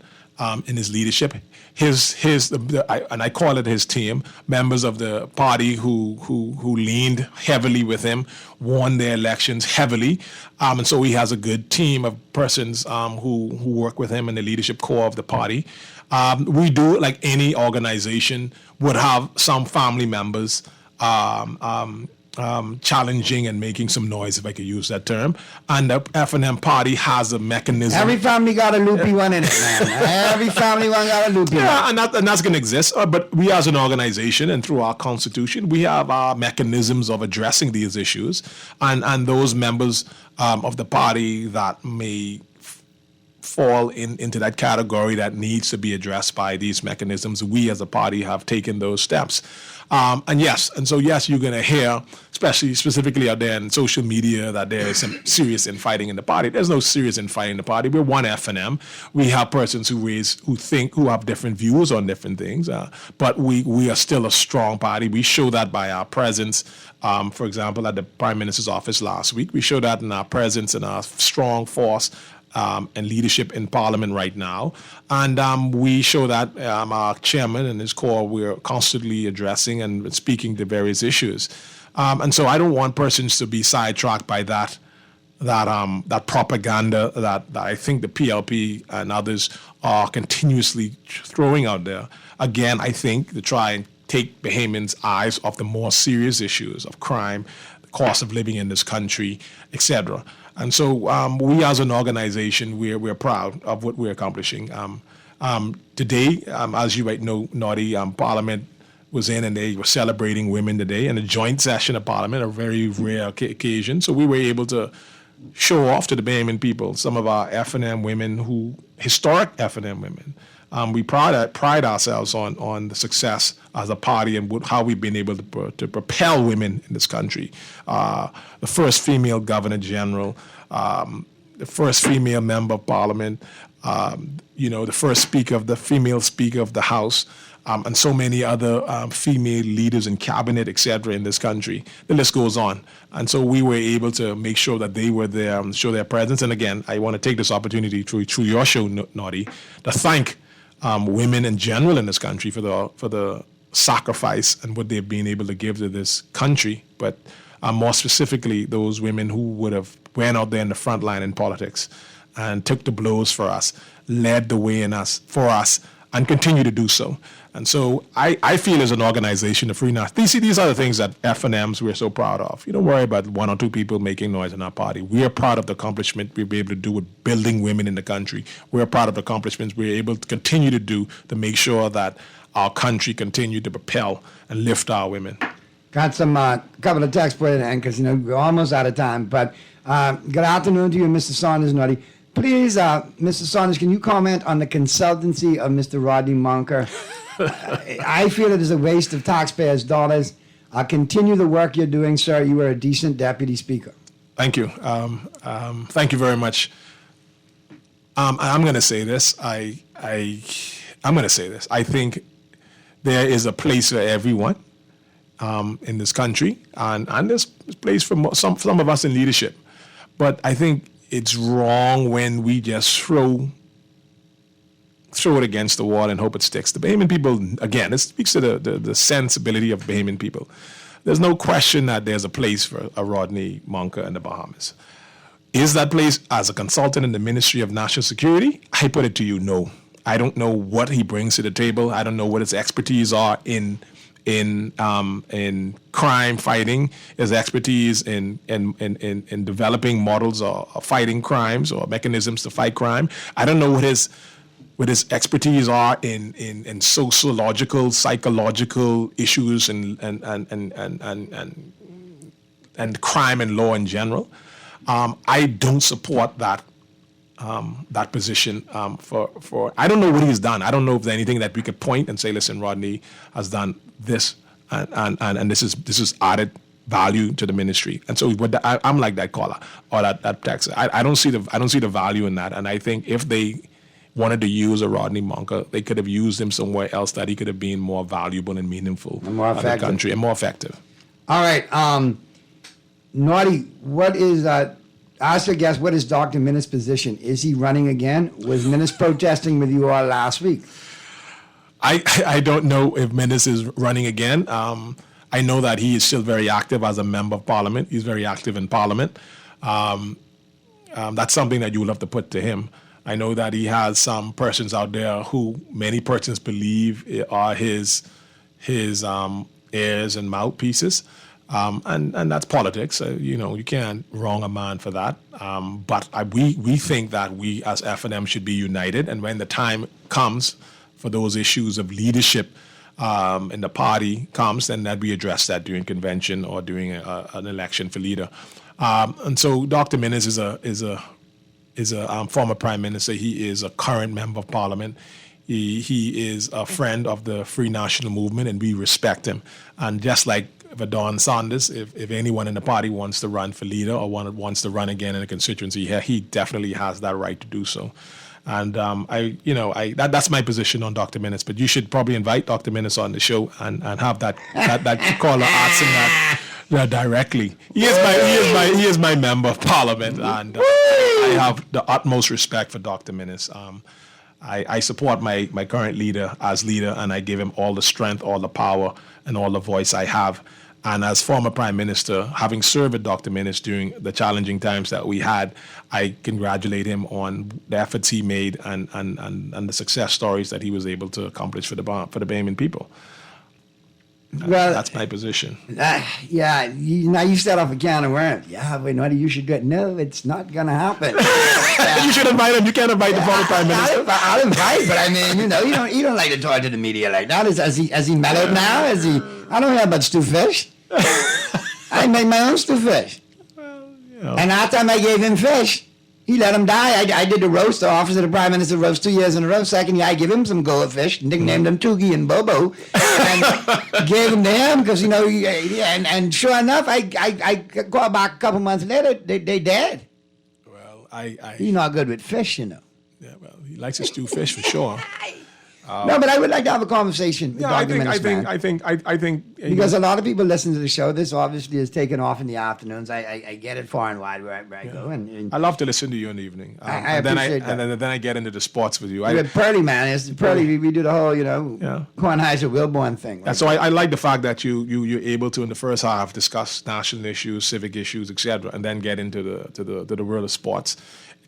in his leadership. And I call it his team, members of the party who leaned heavily with him, won their elections heavily. And so he has a good team of persons who work with him in the leadership core of the party. We do, like any organization, would have some family members challenging and making some noise, if I could use that term. And the FNM party has a mechanism. Every family got a loopy one in it, man. Every family one got a loopy one. Yeah, and that's going to exist. But we as an organization and through our constitution, we have our mechanisms of addressing these issues. And those members of the party that may fall into that category that needs to be addressed by these mechanisms, we as a party have taken those steps. So you're going to hear, specifically out there in social media, that there is some serious infighting in the party. There's no serious infighting in the party. We're one FNM. We have persons who have different views on different things, but we are still a strong party. We show that by our presence. For example, at the Prime Minister's office last week, we showed that in our presence and our strong force and leadership in Parliament right now. And we show that our chairman and his core, we're constantly addressing and speaking to various issues. And so I don't want persons to be sidetracked by that propaganda that I think the PLP and others are continuously throwing out there. Again, I think to try and take Bahamians' eyes off the more serious issues of crime, the cost of living in this country, etc. And so we as an organization, we're proud of what we're accomplishing. Today, as you might know, Naughty, Parliament was in and they were celebrating women today in a joint session of Parliament, a very rare occasion. So we were able to show off to the Bahamian people some of our F&M women, historic F&M women. We pride ourselves on the success as a party and how we've been able to propel women in this country. The first female governor general, the first female member of Parliament, the first female speaker of the House, and so many other female leaders in cabinet, etc. in this country. The list goes on. And so we were able to make sure that they were there, show their presence. And again, I want to take this opportunity through your show, Naughty, to thank women in general in this country for the sacrifice and what they've been able to give to this country, but more specifically those women who would have went out there in the front line in politics and took the blows for us, led the way for us, and continue to do so. And so I feel as an organization, the Free National, these are the things that F&Ms we're so proud of. You don't worry about one or two people making noise in our party. We are proud of the accomplishment we'll be able to do with building women in the country. We're proud of the accomplishments we're able to continue to do to make sure that our country continue to propel and lift our women. Got some couple of texts put in because we're almost out of time. But good afternoon to you, Mr. Saunders, Naughty. Please, Mr. Saunders, can you comment on the consultancy of Mr. Rodney Monker? I feel it is a waste of taxpayers' dollars. Continue the work you're doing, sir. You are a decent deputy speaker. Thank you. Thank you very much. I'm going to say this. I'm going to say this. I think there is a place for everyone in this country, and there's a place for some of us in leadership. But I think it's wrong when we just throw it against the wall and hope it sticks. The Bahamian people, again, it speaks to the sensibility of Bahamian people. There's no question that there's a place for a Rodney Monker in the Bahamas. Is that place as a consultant in the Ministry of National Security? I put it to you, no. I don't know what he brings to the table. I don't know what his expertise are in crime fighting, his expertise in developing models or fighting crimes or mechanisms to fight crime. I don't know what his expertise are in sociological, psychological issues and crime and law in general. I don't support that position for I don't know what he's done. I don't know if there's anything that we could point and say, listen, Rodney has done this and this is added value to the ministry. And so I'm like that caller or that text. I don't see the value in that. And I think if they wanted to use a Rodney Monker, they could have used him somewhere else that he could have been more valuable and meaningful and more effective. The country and more effective. All right, Naughty, what is ask your guest, what is Dr. Minnis' position? Is he running again? Was Minnis protesting with you all last week? I don't know if Minnis is running again. I know that he is still very active as a member of Parliament. He's very active in Parliament. That's something that you will have to put to him. I know that he has some persons out there who many persons believe are his heirs and mouthpieces. And that's politics. You can't wrong a man for that. But we think that we as F&M should be united. And when the time comes for those issues of leadership in the party comes, then that we address that during convention or during an election for leader. And so Dr. Minnis is a former prime minister. He is a current member of Parliament. He is a friend of the Free National Movement, and we respect him. And just like Don Saunders, if anyone in the party wants to run for leader or wants to run again in a constituency here, he definitely has that right to do so. And that's my position on Dr. Minnis. But you should probably invite Dr. Minnis on the show and have that caller asking Yeah, directly. He is my member of parliament, and I have the utmost respect for Dr. Minnis. I support my current leader as leader, and I give him all the strength, all the power, and all the voice I have. And as former Prime Minister, having served with Dr. Minnis during the challenging times that we had, I congratulate him on the efforts he made and the success stories that he was able to accomplish for the Bahamian people. Well, that's my position. Yeah, now you start off a can of worms. Yeah, but Noddy, you should do it. No, it's not going to happen. You should invite him. You can't invite the former Prime Minister. I'll invite, but I mean, you don't like to talk to the media like that. Has he mellowed now? I don't hear about stew fish. I make my own stew fish. And last time I gave him fish, he let him die. I did the roast, the office of the Prime Minister roast 2 years in a row. Second year, I give him some goldfish, nicknamed them Toogie and Bobo, and gave them to him because, and sure enough, I go back a couple months later, they dead. Well, He's not good with fish, Yeah, well, he likes to stew fish for sure. No, but I would like to have a conversation with Dr. Minnis, man. I think because a lot of people listen to the show. This obviously is taken off in the afternoons. I get it far and wide where I go. And I love to listen to you in the evening. I appreciate that. And then I get into the sports with you. With Purdy, man. It's Purdy. We do the whole, Kornheiser-Wilborn thing. And so I like the fact that you're able to, in the first half, discuss national issues, civic issues, etc., and then get into the world of sports.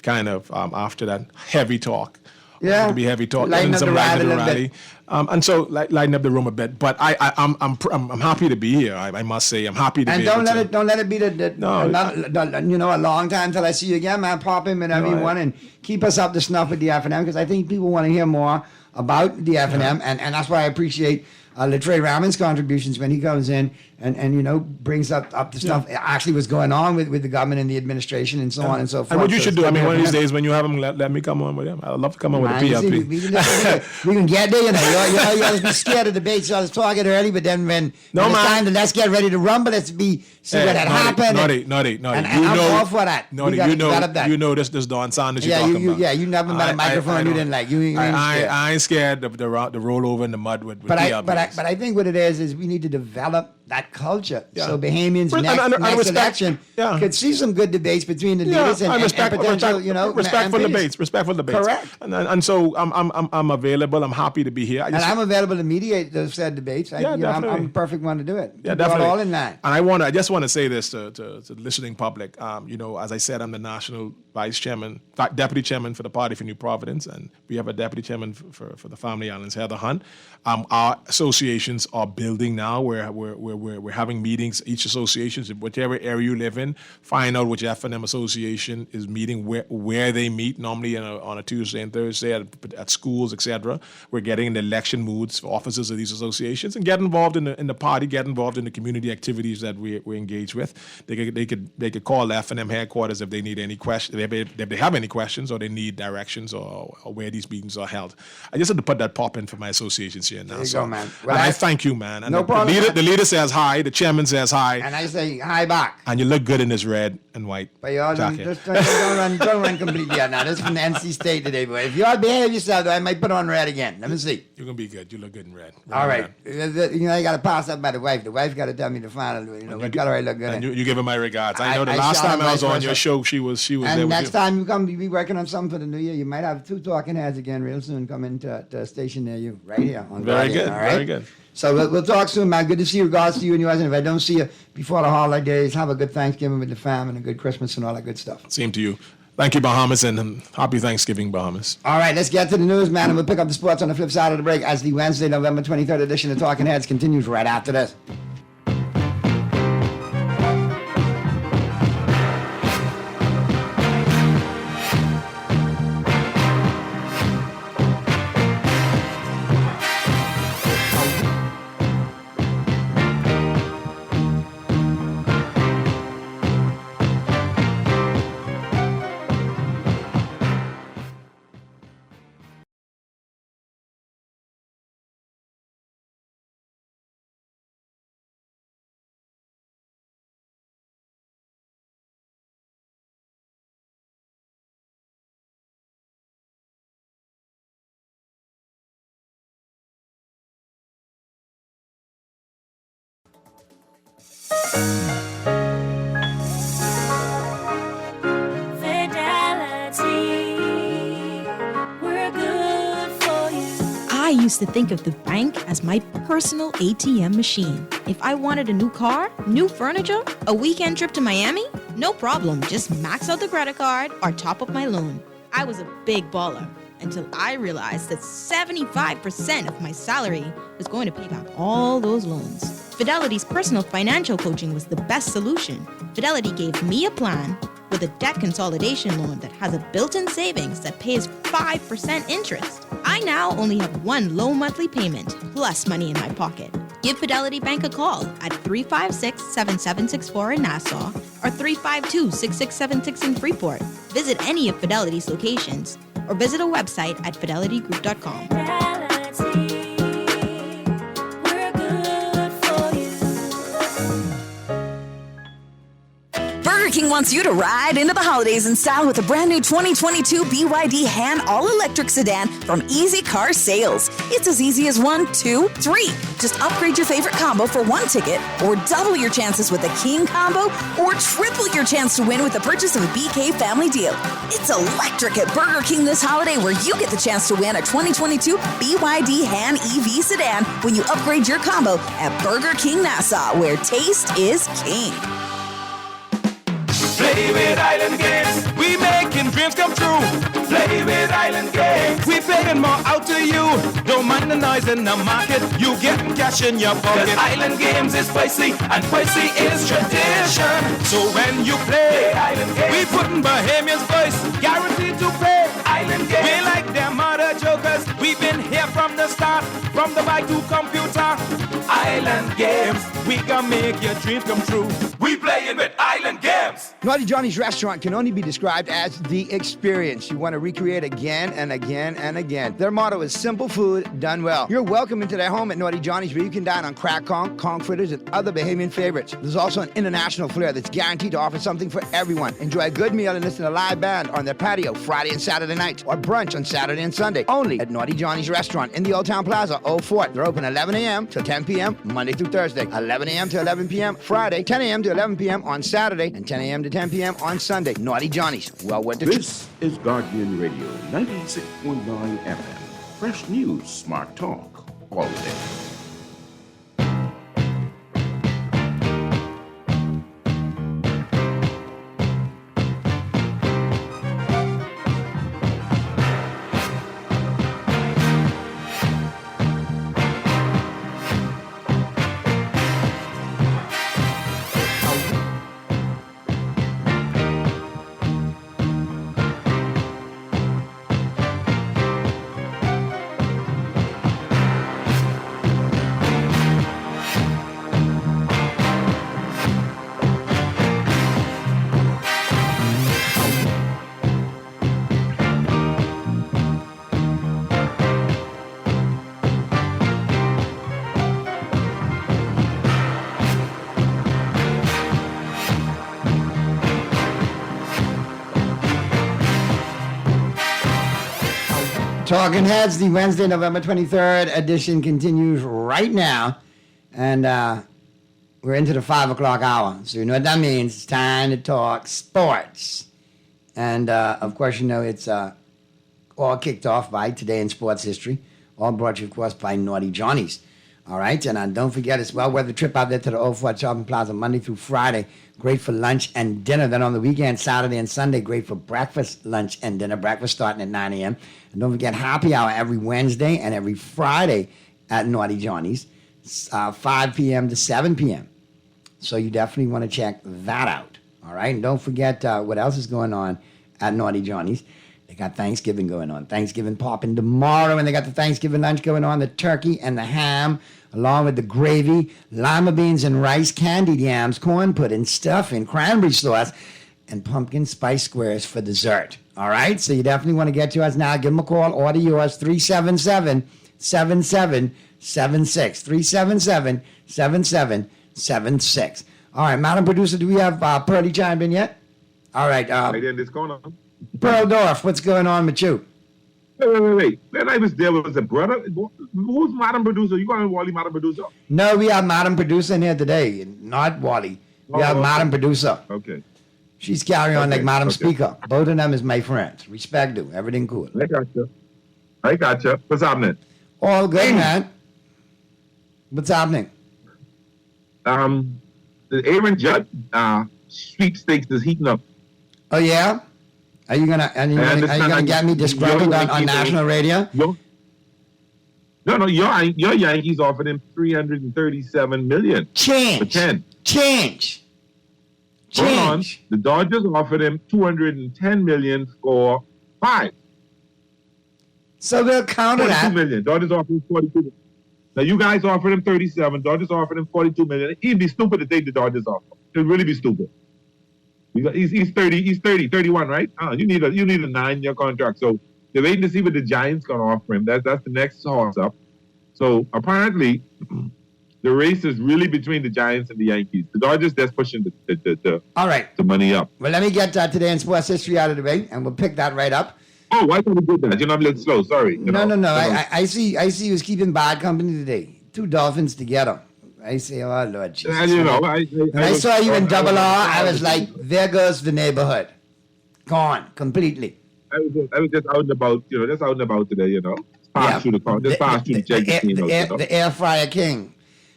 Kind of after that heavy talk. Yeah, to be heavy talk, lighten up the rally. And so lighten up the room a bit. But I'm happy to be here. I must say I'm happy to be. And don't let it be a long time till I see you again, man. Pop him and everyone, and keep us up to snuff with the FNM because I think people want to hear more about the FNM, and that's why I appreciate Latrell Raman's contributions when he comes in and brings up the stuff actually was going on with the government and the administration and so on and so forth. And what you should do, one of these days when you have him, let me come on with him. I'd love to come on with the PLP. We can get there, you always be scared of debates. You always talk it early, but then when it's time to let's get ready to rumble, let's see what had happened. Naughty. And I'm all for that. Naughty, this Don Sanders you're talking about. Yeah, you never met a microphone you didn't like. I ain't scared of the rollover in the mud with PLP. But I think what it is we need to develop that culture. Yeah. So Bahamians next election could see some good debates between the leaders and potential, respectful MPs. Respectful debates. Correct. And so I'm available. I'm happy to be here. I'm available to mediate those said debates. I'm a perfect one to do it. Yeah, definitely. All in line. And I just want to say this to the listening public. As I said, I'm the national vice chairman, deputy chairman for the Party for New Providence, and we have a deputy chairman for the Family Islands, Heather Hunt. Our associations are building now. We're having meetings. Each association, whichever area you live in, find out which FNM association is meeting, where they meet. Normally on a Tuesday and Thursday at schools, etc. We're getting in the election moods for officers of these associations and get involved in the party, get involved in the community activities that we engage with. They could call FNM headquarters if they need any questions, if they have any questions or they need directions or where these meetings are held. I just had to put that pop in for my associations here now. There you go, man. Well, I thank you, man. And no problem. The leader says hi. The chairman says hi. And I say hi back. And you look good in this red and white jacket. Don't run completely out now. This is from the NC State today, boy. If you all behave yourself, I might put on red again. Let me see. You're going to be good. You look good in red. All right. I got to pass up by the wife. The wife got to tell me the final. We got to look good. And you give her my regards. I know the last time I was on your show, she was and there. And next time you come, you be working on something for the new year. You might have 2 talking heads again real soon. Come into a station near you, right here on Very Guardian, good. all right? Very good. So we'll talk soon, man. Good to see you. Regards to you and yours. And if I don't see you before the holidays, have a good Thanksgiving with the fam and a good Christmas and all that good stuff. Same to you. Thank you, Bahamas, and happy Thanksgiving, Bahamas. All right, let's get to the news, man, and we'll pick up the sports on the flip side of the break as the Wednesday, November 23rd edition of Talking Heads continues right after this. used to think of the bank as my personal ATM machine. If I wanted a new car, new furniture, a weekend trip to Miami, no problem. Just max out the credit card or top up my loan. I was a big baller until I realized that 75% of my salary was going to pay back all those loans. Fidelity's personal financial coaching was the best solution. Fidelity gave me a plan with a debt consolidation loan that has a built-in savings that pays 5% interest. I now only have one low monthly payment plus money in my pocket. Give Fidelity Bank a call at 356-7764 in Nassau or 352-6676 in Freeport. Visit any of Fidelity's locations or visit a website at fidelitygroup.com. Burger King wants you to ride into the holidays in style with a brand new 2022 BYD Han all-electric sedan from Easy Car Sales. It's as easy as 1, 2, 3. Just upgrade your favorite combo for one ticket, or double your chances with a King combo, or triple your chance to win with the purchase of a BK family deal. It's electric at Burger King this holiday, where you get the chance to win a 2022 BYD Han EV sedan when you upgrade your combo at Burger King Nassau, where taste is king. Play with Island Games, we making dreams come true. Play with Island Games, we paying more out to you. Don't mind the noise in the market, you getting cash in your pocket. 'Cause Island Games is spicy, and spicy is tradition. So when you play Island Games, we putting Bahamian's voice, guaranteed to pay. Island Games, we like them other jokers, we've been here from the start, from the bike to computer. Island Games, we can make your dreams come true. We playing with Island Games. Naughty Johnny's restaurant can only be described as the experience you want to recreate again and again and again. Their motto is simple food done well. You're welcome into their home at Naughty Johnny's, where you can dine on crack conch fritters, and other Bahamian favorites. There's also an international flair that's guaranteed to offer something for everyone. Enjoy a good meal and listen to a live band on their patio Friday and Saturday nights, or brunch on Saturday and Sunday. Only at Naughty Johnny's restaurant in the Old Town Plaza, Old Fort. They're open 11 a.m. till 10 p.m. Monday through Thursday, 11 a.m. to 11 p.m. Friday, 10 a.m. to 11 p.m. on Saturday, and 10 a.m. to 10 p.m. on Sunday. Naughty Johnny's. Well worth the This is Guardian Radio, 96.9 FM. Fresh news, smart talk, all day. Talking Heads, the Wednesday, November 23rd edition continues right now. And we're into the 5 o'clock hour. So you know what that means. It's time to talk sports. And, of course, you know it's all kicked off by Today in Sports History. All brought to you, of course, by Naughty Johnny's. All right? And don't forget, it's well-weather trip out there to the Old Fort Shopping Plaza Monday through Friday. Great for lunch and dinner. Then on the weekend, Saturday and Sunday, great for breakfast, lunch, and dinner. Breakfast starting at 9 a.m. And don't forget happy hour every Wednesday and every Friday at Naughty Johnny's, 5 p.m. to 7 p.m. So you definitely want to check that out. All right? And don't forget what else is going on at Naughty Johnny's. They got Thanksgiving going on. Thanksgiving popping tomorrow, and they got the Thanksgiving lunch going on, the turkey and the ham, along with the gravy, lima beans and rice, candied yams, corn pudding, stuffing, cranberry sauce, and pumpkin spice squares for dessert. All right? So you definitely want to get to us now. Give them a call. Order yours, 377-7776. 377-7776. All right, Madam Producer, do we have Pearlie chimed in yet? All right. What's going on? Pearl Dorf, what's going on with you? Wait. That I was there was a brother. Who's Madam Producer? You calling Wally Madam Producer? No, we have Madam Producer in here today, not Wally. We have Madam Producer. Okay. She's carrying on like Madam Speaker. Both of them is my friends. Respect do. Everything cool. I got you. What's happening? All good, man. What's happening? The Aaron Judge sweepstakes is heating up. Oh yeah? Are you gonna get me disgruntled on national radio? No, your Yankees offered him $337 million. Change. For 10. Change. Hold on. The Dodgers offered him $210 million for 5. So they'll counter that. $42 million. Dodgers offered him $42 million. Now you guys offered him 37. Dodgers offered him $42 million. He'd be stupid to take the Dodgers offer. He'd really be stupid. He's 31, right? You need a 9-year contract. So they're waiting to see what the Giants gonna offer him. That's the next horse up. So apparently, the race is really between the Giants and the Yankees. The Dodgers just pushing all right, the money up. Well, let me get today in sports history out of the way, and we'll pick that right up. Oh, why can't we do that? You're not a little slow. Sorry. No. I see you was keeping bad company today. 2 Dolphins together. I say, oh Lord Jesus. And I saw you in Double R. I was like, there goes the neighborhood, gone completely. I was just out and about, just out and about today, Pass through the car, just pass through the check. The air fryer king.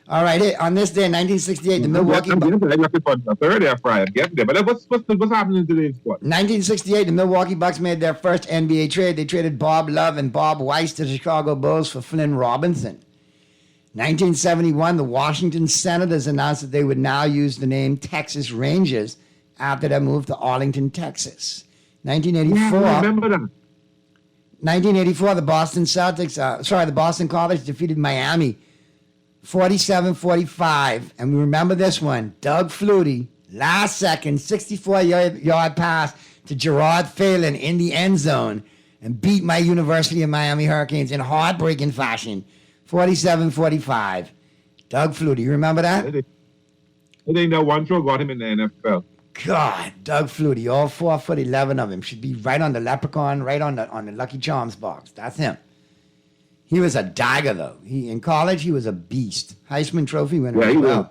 All right, on this day in 1968, the Milwaukee I'm looking for a third air fryer. I'm getting there. But what's happening today in sport? 1968, the Milwaukee Bucks made their first NBA trade. They traded Bob Love and Bob Weiss to the Chicago Bulls for Flynn Robinson. 1971, the Washington Senators announced that they would now use the name Texas Rangers after their move to Arlington, Texas. 1984. Yeah, I remember that. 1984, the Boston College defeated Miami 47-45. And we remember this one. Doug Flutie, last second, 64-yard pass to Gerard Phelan in the end zone and beat my University of Miami Hurricanes in heartbreaking fashion. 47-45. Doug Flutie, you remember that? I think that one throw got him in the NFL. God, Doug Flutie, all 4'11" of him should be right on the leprechaun, right on the Lucky Charms box. That's him. He was a dagger, though. In college, he was a beast. Heisman Trophy winner. Yeah, he was.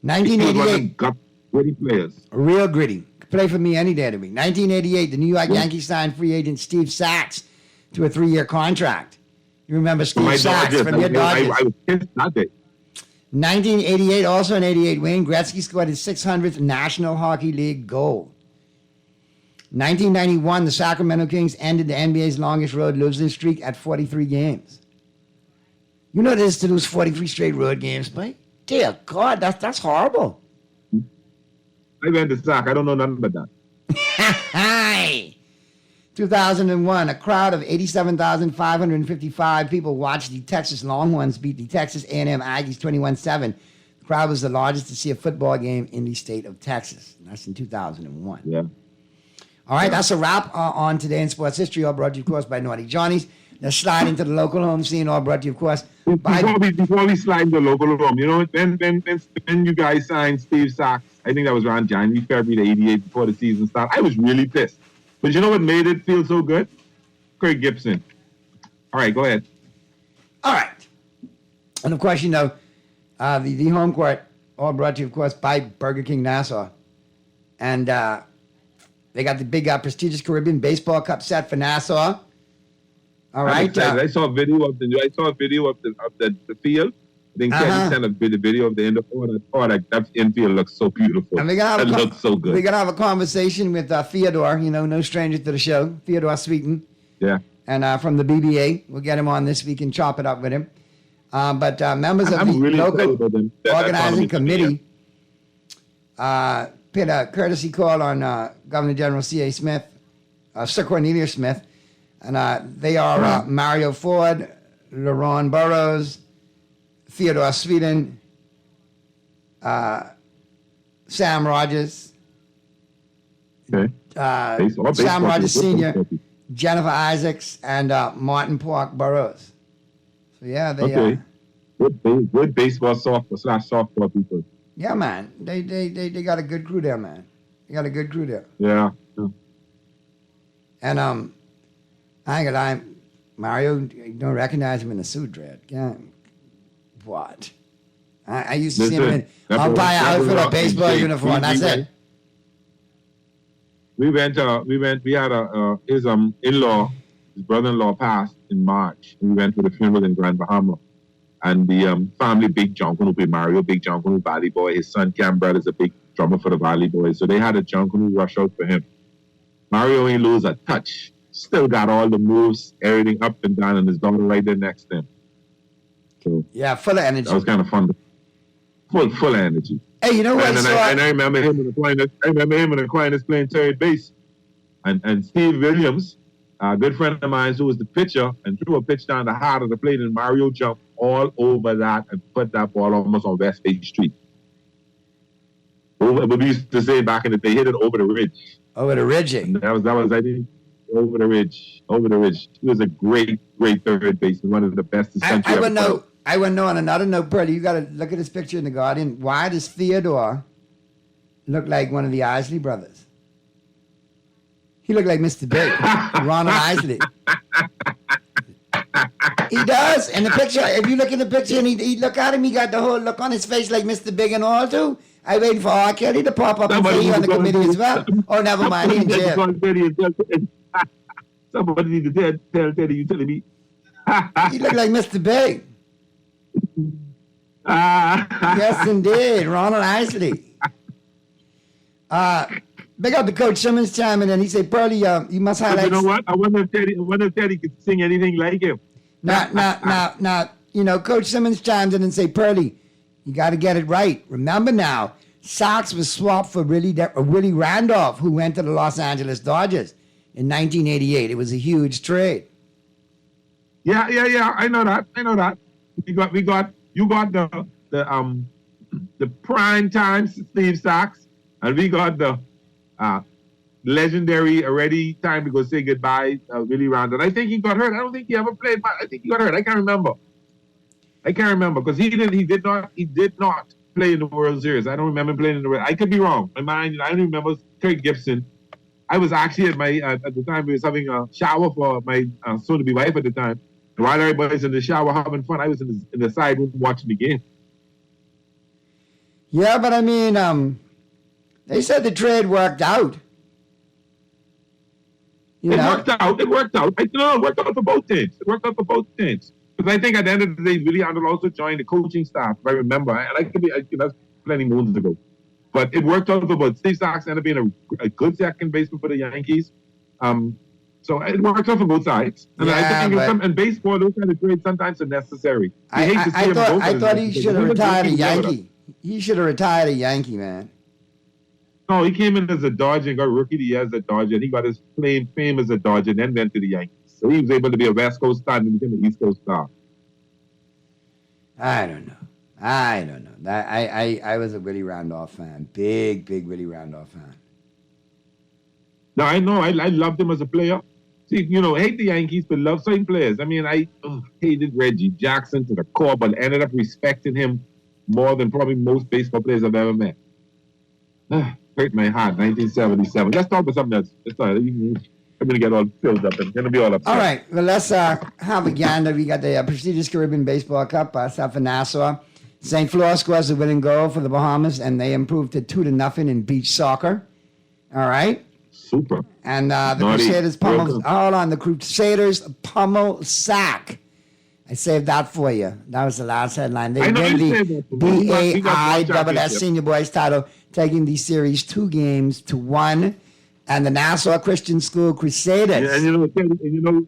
1988. Gritty players. Real gritty. Play for me any day of the week. 1988, the New York Yankees signed free agent Steve Sachs to a 3-year contract. You remember Steve Sachs from your Dodgers. I was pissed that day. 1988, also in 88, Wayne Gretzky scored his 600th National Hockey League goal. 1991, the Sacramento Kings ended the NBA's longest road losing streak at 43 games. You know this to lose 43 straight road games, mate? Dear God, that's horrible. I went to Sac. I don't know nothing about that. Hi. 2001, a crowd of 87,555 people watched the Texas Longhorns beat the Texas A&M Aggies 21-7. The crowd was the largest to see a football game in the state of Texas. And that's in 2001. Yeah. All right, that's a wrap on Today in Sports History, all brought to you, of course, by Naughty Johnny's. Let's slide into the local home scene, all brought to you, of course, by... Before we slide into the local home, when you guys signed Steve Sachs, I think that was around January, February the 88 before the season started, I was really pissed. But you know what made it feel so good? Craig Gibson. All right, go ahead. All right. And, of course, the home court, all brought to you, of course, by Burger King Nassau. And they got the big prestigious Caribbean Baseball Cup set for Nassau. All right. I saw a video of the field. I think Kenny sent a video of the end of that infield looks so beautiful. And it looks so good. We're going to have a conversation with Theodore, no stranger to the show, Theodore Sweeten. Yeah. And from the BBA. We'll get him on this week and chop it up with him. But members of the really local organizing committee paid a courtesy call on Governor General C.A. Smith, Sir Cornelius Smith. And they are Mario Ford, LaRon Burrows, Theodore Sweden, Sam Rogers, Sam Rogers Sr., Jennifer Isaacs, and Martin Park Burrows. So, yeah, they... Good baseball softball people. Yeah, man. They got a good crew there, man. They got a good crew there. Yeah. And I ain't gonna lie, Mario, you don't recognize him in the suit, Dread. Yeah. What? I used to see him in umpire outfit or baseball uniform. That's it. We had his in-law his brother-in-law passed in March. We went to the funeral in Grand Bahama. And the family, Big John Canoe, Mario, Big John Canoe, Valley Boy. His son, Cam Brad, is a big drummer for the Valley Boys. So they had a John Canoe rush out for him. Mario ain't lose a touch. Still got all the moves, everything up and down, and his daughter right there next to him. So yeah, full of energy. That was kind of fun. Full of energy. Hey, you know what? And I remember him in the Aquinas playing third base. And Steve Williams, a good friend of mine, who was the pitcher and threw a pitch down the heart of the plate, and Mario jumped all over that and put that ball almost on West 8th Street. But we used to say back in the day, hit it over the ridge. Over the ridge. That was I think, over the ridge. He was a great third baseman, one of the best. I would know. On another note, Pearlie, you got to look at this picture in the Guardian. Why does Theodore look like one of the Isley brothers? He looked like Mr. Big, Ronald Isley. He does. In the picture, if you look in the picture and he look at him, he got the whole look on his face like Mr. Big and all too. I waiting for R. Kelly to pop up and say he on the committee as well. Oh, never mind, he in jail. Somebody need to tell Teddy you telling me. He look like Mr. Big. Yes, indeed, Ronald Isley. Big up the Coach Simmons chiming in. He said, Pearlie, you must highlight. You know what? I wonder if Teddy could sing anything like him. Now, Coach Simmons chimed in and said, Pearlie, you got to get it right. Remember now, Sox was swapped for Willie Randolph, who went to the Los Angeles Dodgers in 1988. It was a huge trade. Yeah. I know that. You got the prime time Steve Sox, and we got the legendary already time to go say goodbye, Willie Randolph. I think he got hurt. I don't think he ever played. I think he got hurt. I can't remember because he did not play in the World Series. I don't remember him playing in the World. I could be wrong. I don't remember Kirk Gibson. I was actually at the time we was having a shower for my soon-to-be wife at the time. And while everybody's in the shower having fun, I was in the side room watching the game. Yeah, but I mean, they said the trade worked out. It worked out. It worked out for both teams. Because I think at the end of the day, Willie Randolph also joined the coaching staff, if I remember. And that's plenty moons ago. But it worked out for both. Steve Sox ended up being a good second baseman for the Yankees. So it worked out for both sides. And I think in baseball, those kind of trades sometimes are necessary. I thought he should have retired a Yankee. He should have retired a Yankee, man. No, he came in as a Dodger and got Rookie of the Year as a Dodger. And he got his fame as a Dodger and then went to the Yankees. So he was able to be a West Coast star and became an East Coast star. I don't know. I was a Willie Randolph fan. Big Willie Randolph fan. No, I know. I loved him as a player. See, hate the Yankees, but love certain players. I mean, I hated Reggie Jackson to the core, but ended up respecting him more than probably most baseball players I've ever met. Hurt my heart, 1977. Let's talk about something else. I'm going to get all filled up. I'm going to be all upset. All right. Well, let's have a gander. We got the prestigious Caribbean Baseball Cup, south of Nassau. St. Fleur scores the winning goal for the Bahamas, and they improved to 2-0 in beach soccer. All right. Super. And the Crusaders pummeled. Hold on. The Crusaders pummel sack. I saved that for you. That was the last headline. They win the BAISS Senior Boys title, taking the series 2-1. And the Nassau Christian School Crusaders. Yeah, and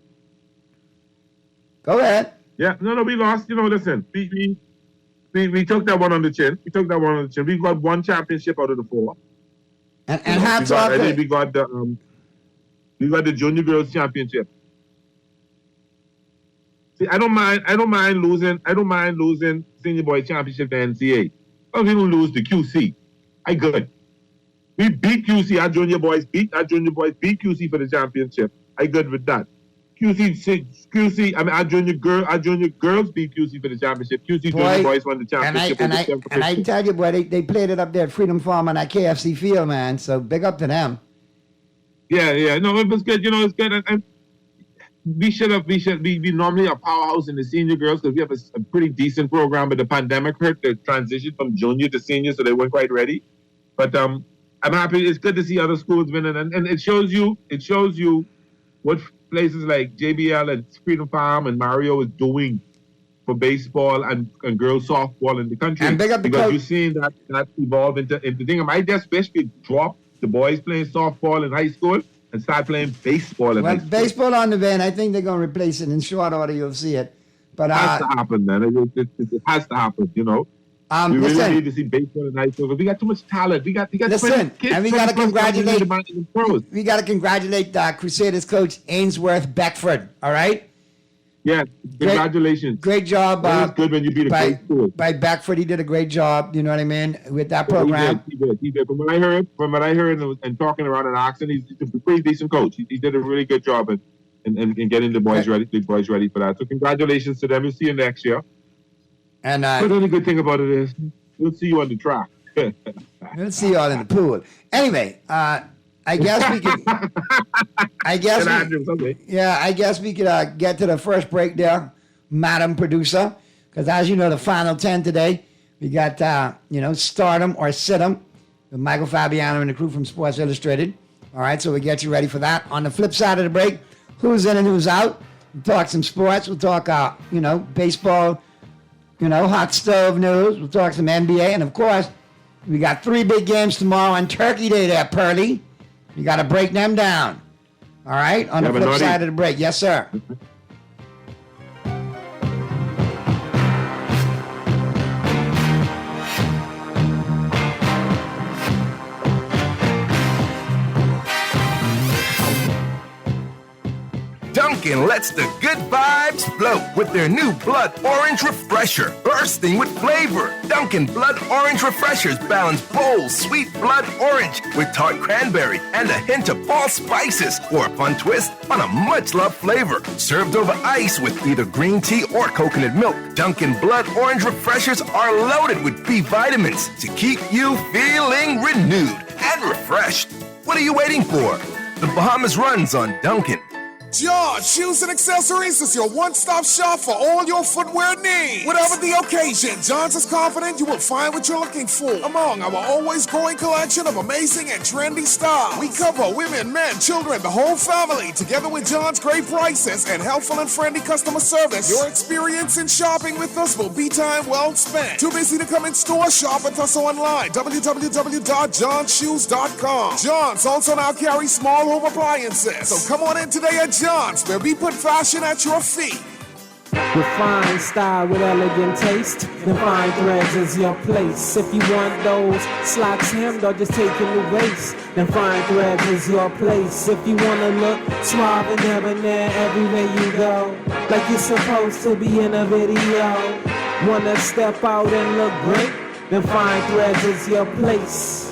Go ahead. Yeah, no, we lost. Listen, we took that one on the chin. We got one championship out of the 4. And hats off. We got the Junior Girls Championship. See, I don't mind losing Senior Boy Championship to NCA. But we don't lose the QC. I good. We beat QC. Our junior boys beat QC for the championship. I good with that. Our junior girls beat QC for the championship. QC junior boys won the championship. And I tell you, boy, they played it up there at Freedom Farm on that KFC field, man. So big up to them. Yeah. No, it was good. It's good. And we normally a powerhouse in the senior girls because we have a pretty decent program, but the pandemic hurt the transition from junior to senior, so they weren't quite ready. But I'm happy. It's good to see other schools winning, and it shows you what places like JBL and Freedom Farm and Mario is doing for baseball and girls softball in the country. And big up the because coach. you're seeing that evolve into thing. I just wish we drop the boys playing softball in high school and start playing baseball in high school. Baseball on the van. I think they're going to replace it in short order. You'll see it. But it has to happen, man. It has to happen, you know. We really need to see baseball in high school. We got too much talent. We got listen, kids, and we got to congratulate. Pros. We got to congratulate Crusaders coach Ainsworth Beckford. All right. Yeah, congratulations. Great job. It's good when you beat a great school. By Beckford, he did a great job. You know what I mean with that program. He did. From what I heard, and talking around and asking, he's a pretty decent coach. He did a really good job in getting the boys ready for that. So congratulations to them. We'll see you next year. And but the only good thing about it is we'll see you on the track. We'll see you all in the pool. Anyway, I guess we could. I guess we could get to the first break there, Madam Producer, because as you know, the final 10 today, we got Stardom or Sit 'em with Michael Fabiano and the crew from Sports Illustrated. All right, so we get you ready for that. On the flip side of the break, who's in and who's out? We'll talk some sports. We'll talk baseball. Hot stove news. We'll talk some NBA, and of course, we got 3 big games tomorrow on Turkey Day there, Pearly. You got to break them down. All right? On the flip side of the break. Yes, sir. Dunkin' lets the good vibes flow with their new Blood Orange Refresher, bursting with flavor. Dunkin' Blood Orange Refreshers balance bold, sweet blood orange with tart cranberry and a hint of fall spices for a fun twist on a much-loved flavor. Served over ice with either green tea or coconut milk, Dunkin' Blood Orange Refreshers are loaded with B vitamins to keep you feeling renewed and refreshed. What are you waiting for? The Bahamas runs on Dunkin'. George Shoes and Accessories is your one-stop shop for all your footwear needs. Whatever the occasion, John's is confident you will find what you're looking for among our always growing collection of amazing and trendy styles. We cover women, men, children, the whole family. Together with John's great prices and helpful and friendly customer service, your experience in shopping with us will be time well spent. Too busy to come in store? Shop with us online. www.johnshoes.com. John's also now carries small home appliances. So come on in today at John's, where we put fashion at your feet. Refined style with elegant taste, then fine threads is your place. If you want those slacks hemmed or just taking the waist, then fine threads is your place. If you wanna look suave and debonair everywhere you go, like you're supposed to be in a video, wanna step out and look great, then fine threads is your place.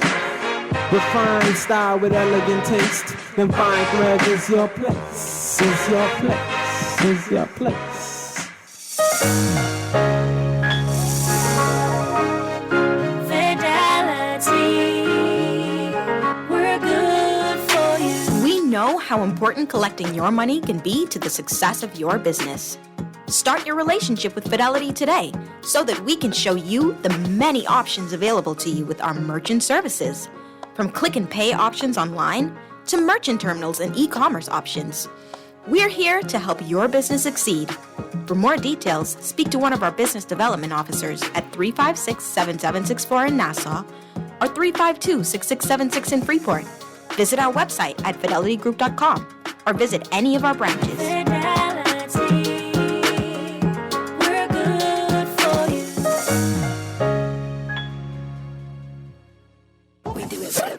Refined style with elegant taste, then fine threads is your place. Is your place. Is your place. Fidelity, we're good for you. We know how important collecting your money can be to the success of your business. Start your relationship with Fidelity today so that we can show you the many options available to you with our merchant services. From click and pay options online to merchant terminals and e-commerce options. We're here to help your business succeed. For more details, speak to one of our business development officers at 356-7764 in Nassau or 352-6676 in Freeport. Visit our website at fidelitygroup.com or visit any of our branches.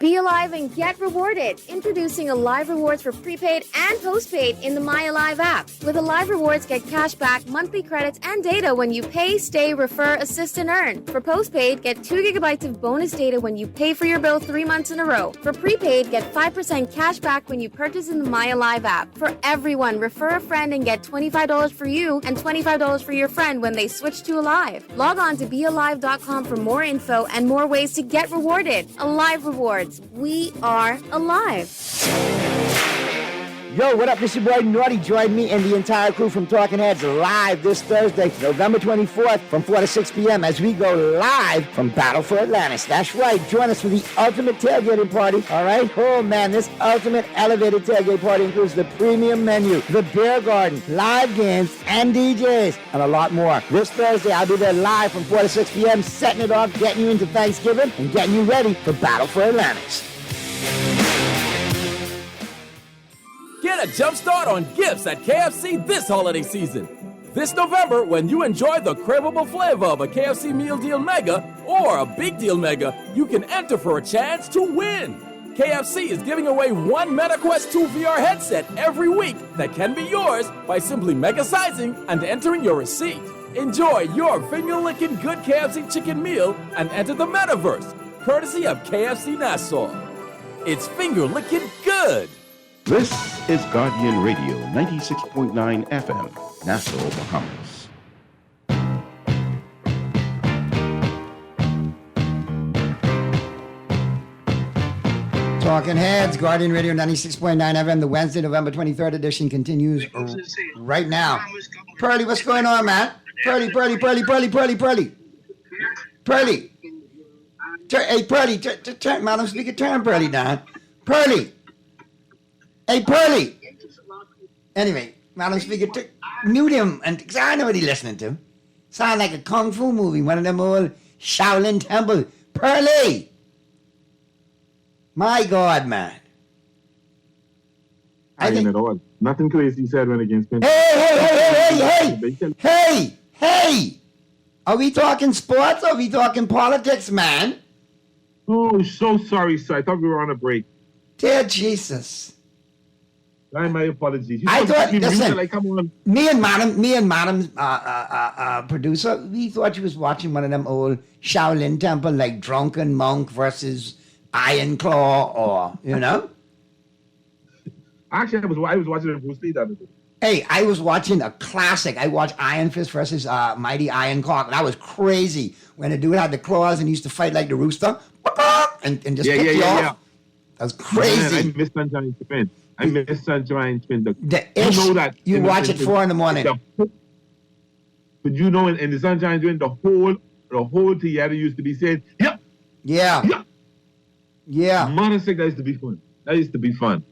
Be alive and get rewarded. Introducing Alive Rewards for prepaid and postpaid in the My Alive app. With Alive Rewards, get cash back, monthly credits, and data when you pay, stay, refer, assist, and earn. For postpaid, get 2 gigabytes of bonus data when you pay for your bill 3 months in a row. For prepaid, get 5% cash back when you purchase in the My Alive app. For everyone, refer a friend and get $25 for you and $25 for your friend when they switch to Alive. Log on to bealive.com for more info and more ways to get rewarded. Alive Rewards. We are alive. Yo, what up? This is your boy Naughty. Join me and the entire crew from Talking Heads live this Thursday, November 24th from 4 to 6 p.m. as we go live from Battle for Atlantis. That's right. Join us for the ultimate tailgating party, all right? Oh, man, this ultimate elevated tailgate party includes the premium menu, the beer garden, live games, and DJs, and a lot more. This Thursday, I'll be there live from 4 to 6 p.m., setting it off, getting you into Thanksgiving, and getting you ready for Battle for Atlantis. Get a jump start on gifts at KFC this holiday season. This November, when you enjoy the craveable flavor of a KFC Meal Deal Mega or a Big Deal Mega, you can enter for a chance to win. KFC is giving away one MetaQuest 2 VR headset every week that can be yours by simply mega-sizing and entering your receipt. Enjoy your finger-licking good KFC chicken meal and enter the metaverse, courtesy of KFC Nassau. It's finger-licking good. This is Guardian Radio 96.9 FM, Nassau, Bahamas. Talking Heads, Guardian Radio 96.9 FM. The Wednesday, November 23rd edition continues right now. Pearly, what's going on, man? Pearly. Pearly. Hey, Pearly, turn, Madam Speaker, turn Pearly down. Pearly. Hey, Pearly. Anyway, Madam Speaker, mute him, because I know what he's listening to. Sound like a kung fu movie, one of them old Shaolin Temple. Pearly! My God, man. I ain't at all. Nothing crazy said when against him. Hey! Are we talking sports or are we talking politics, man? Oh, so sorry, sir. I thought we were on a break. Dear Jesus. My apologies. I thought, listen, like, come on. me and Madam producer, we thought you was watching one of them old Shaolin Temple, like Drunken Monk versus Iron Claw, or, you know? Actually, I was watching Bruce Lee the other day. Hey, I was watching a classic. I watched Iron Fist versus Mighty Iron Claw. That was crazy. When the dude had the claws and he used to fight like the rooster, and just pick you off. That was crazy. Man, I miss Sunshine Spin. I miss Sunshine Spin. You know that. You watch it 4 a.m. But you know, in the Sunshine Spin, the whole theater used to be saying, yep. Yeah. Mother sick, that used to be fun.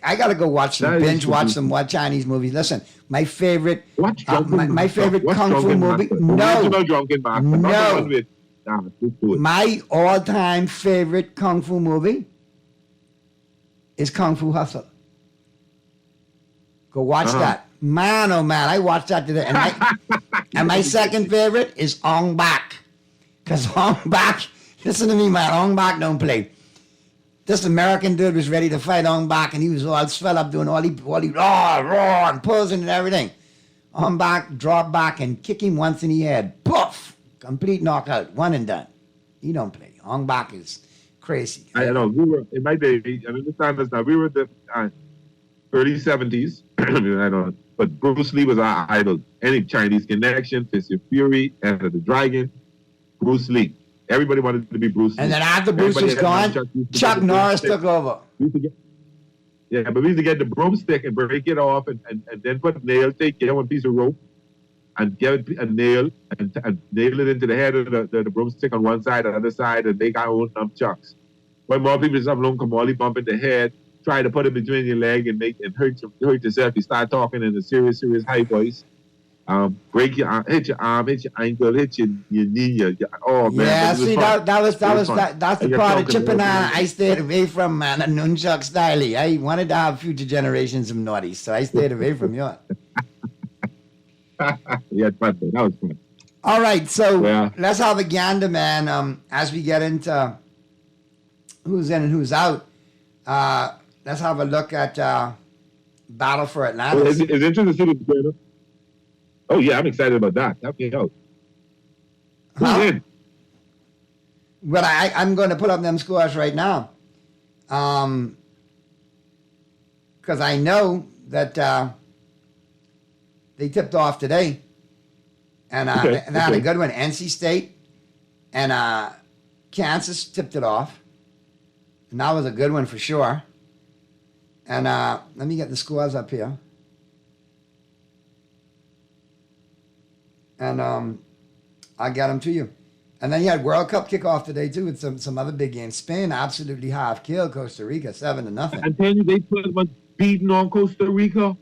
I gotta go watch some Chinese movies. Listen, my favorite, my favorite kung fu movie. No. My all-time favorite kung fu movie is Kung Fu Hustle. Go watch that. Man, oh man, I watched that today. And my second favorite is Ong Bak. Because Ong Bak, listen to me, man, Ong Bak don't play. This American dude was ready to fight Ong Bak, and he was all swell up doing all he raw and posing and everything. Ong Bak drop back and kick him once in the head. Poof! Complete knockout. One and done. He don't play. Ong Bak is crazy. I know. We were, in my day, I understand this now, we were in the early 70s. I don't know. But Bruce Lee was our idol. Any Chinese connection, Fist of Fury, Enter the Dragon, Bruce Lee. Everybody wanted to be Bruce Lee. And then after Bruce was gone, Chuck Norris took over. But we used to get the broomstick and break it off and then put nails, take one piece of rope and get a nail and nail it into the head of the broomstick on one side, on the other side, and make our own nunchucks. When more people just have long kamali bump in the head, try to put it between your leg and hurt yourself. You start talking in a serious high voice. Break your arm, hit your ankle, hit your knee. Oh man! Yeah, see that's the part of chipping I stayed away from, man. A nunchuck style. I wanted to have future generations of naughty, so I stayed away from yours. Yeah, that was fun. All right, so let's have a gander, man. As we get into who's in and who's out, let's have a look at Battle for Atlantis. It's interesting to see what's going on. Oh, yeah, I'm excited about that. Okay, Who's in? Well, I'm going to put up them scores right now. Because I know that they tipped off today. And they had a good one. NC State and Kansas tipped it off. And that was a good one for sure. And let me get the scores up here. And I'll get them to you. And then you had World Cup kickoff today too with some other big games. Spain absolutely half-killed Costa Rica 7-0. I'm telling you, they pretty much beating on Costa Rica.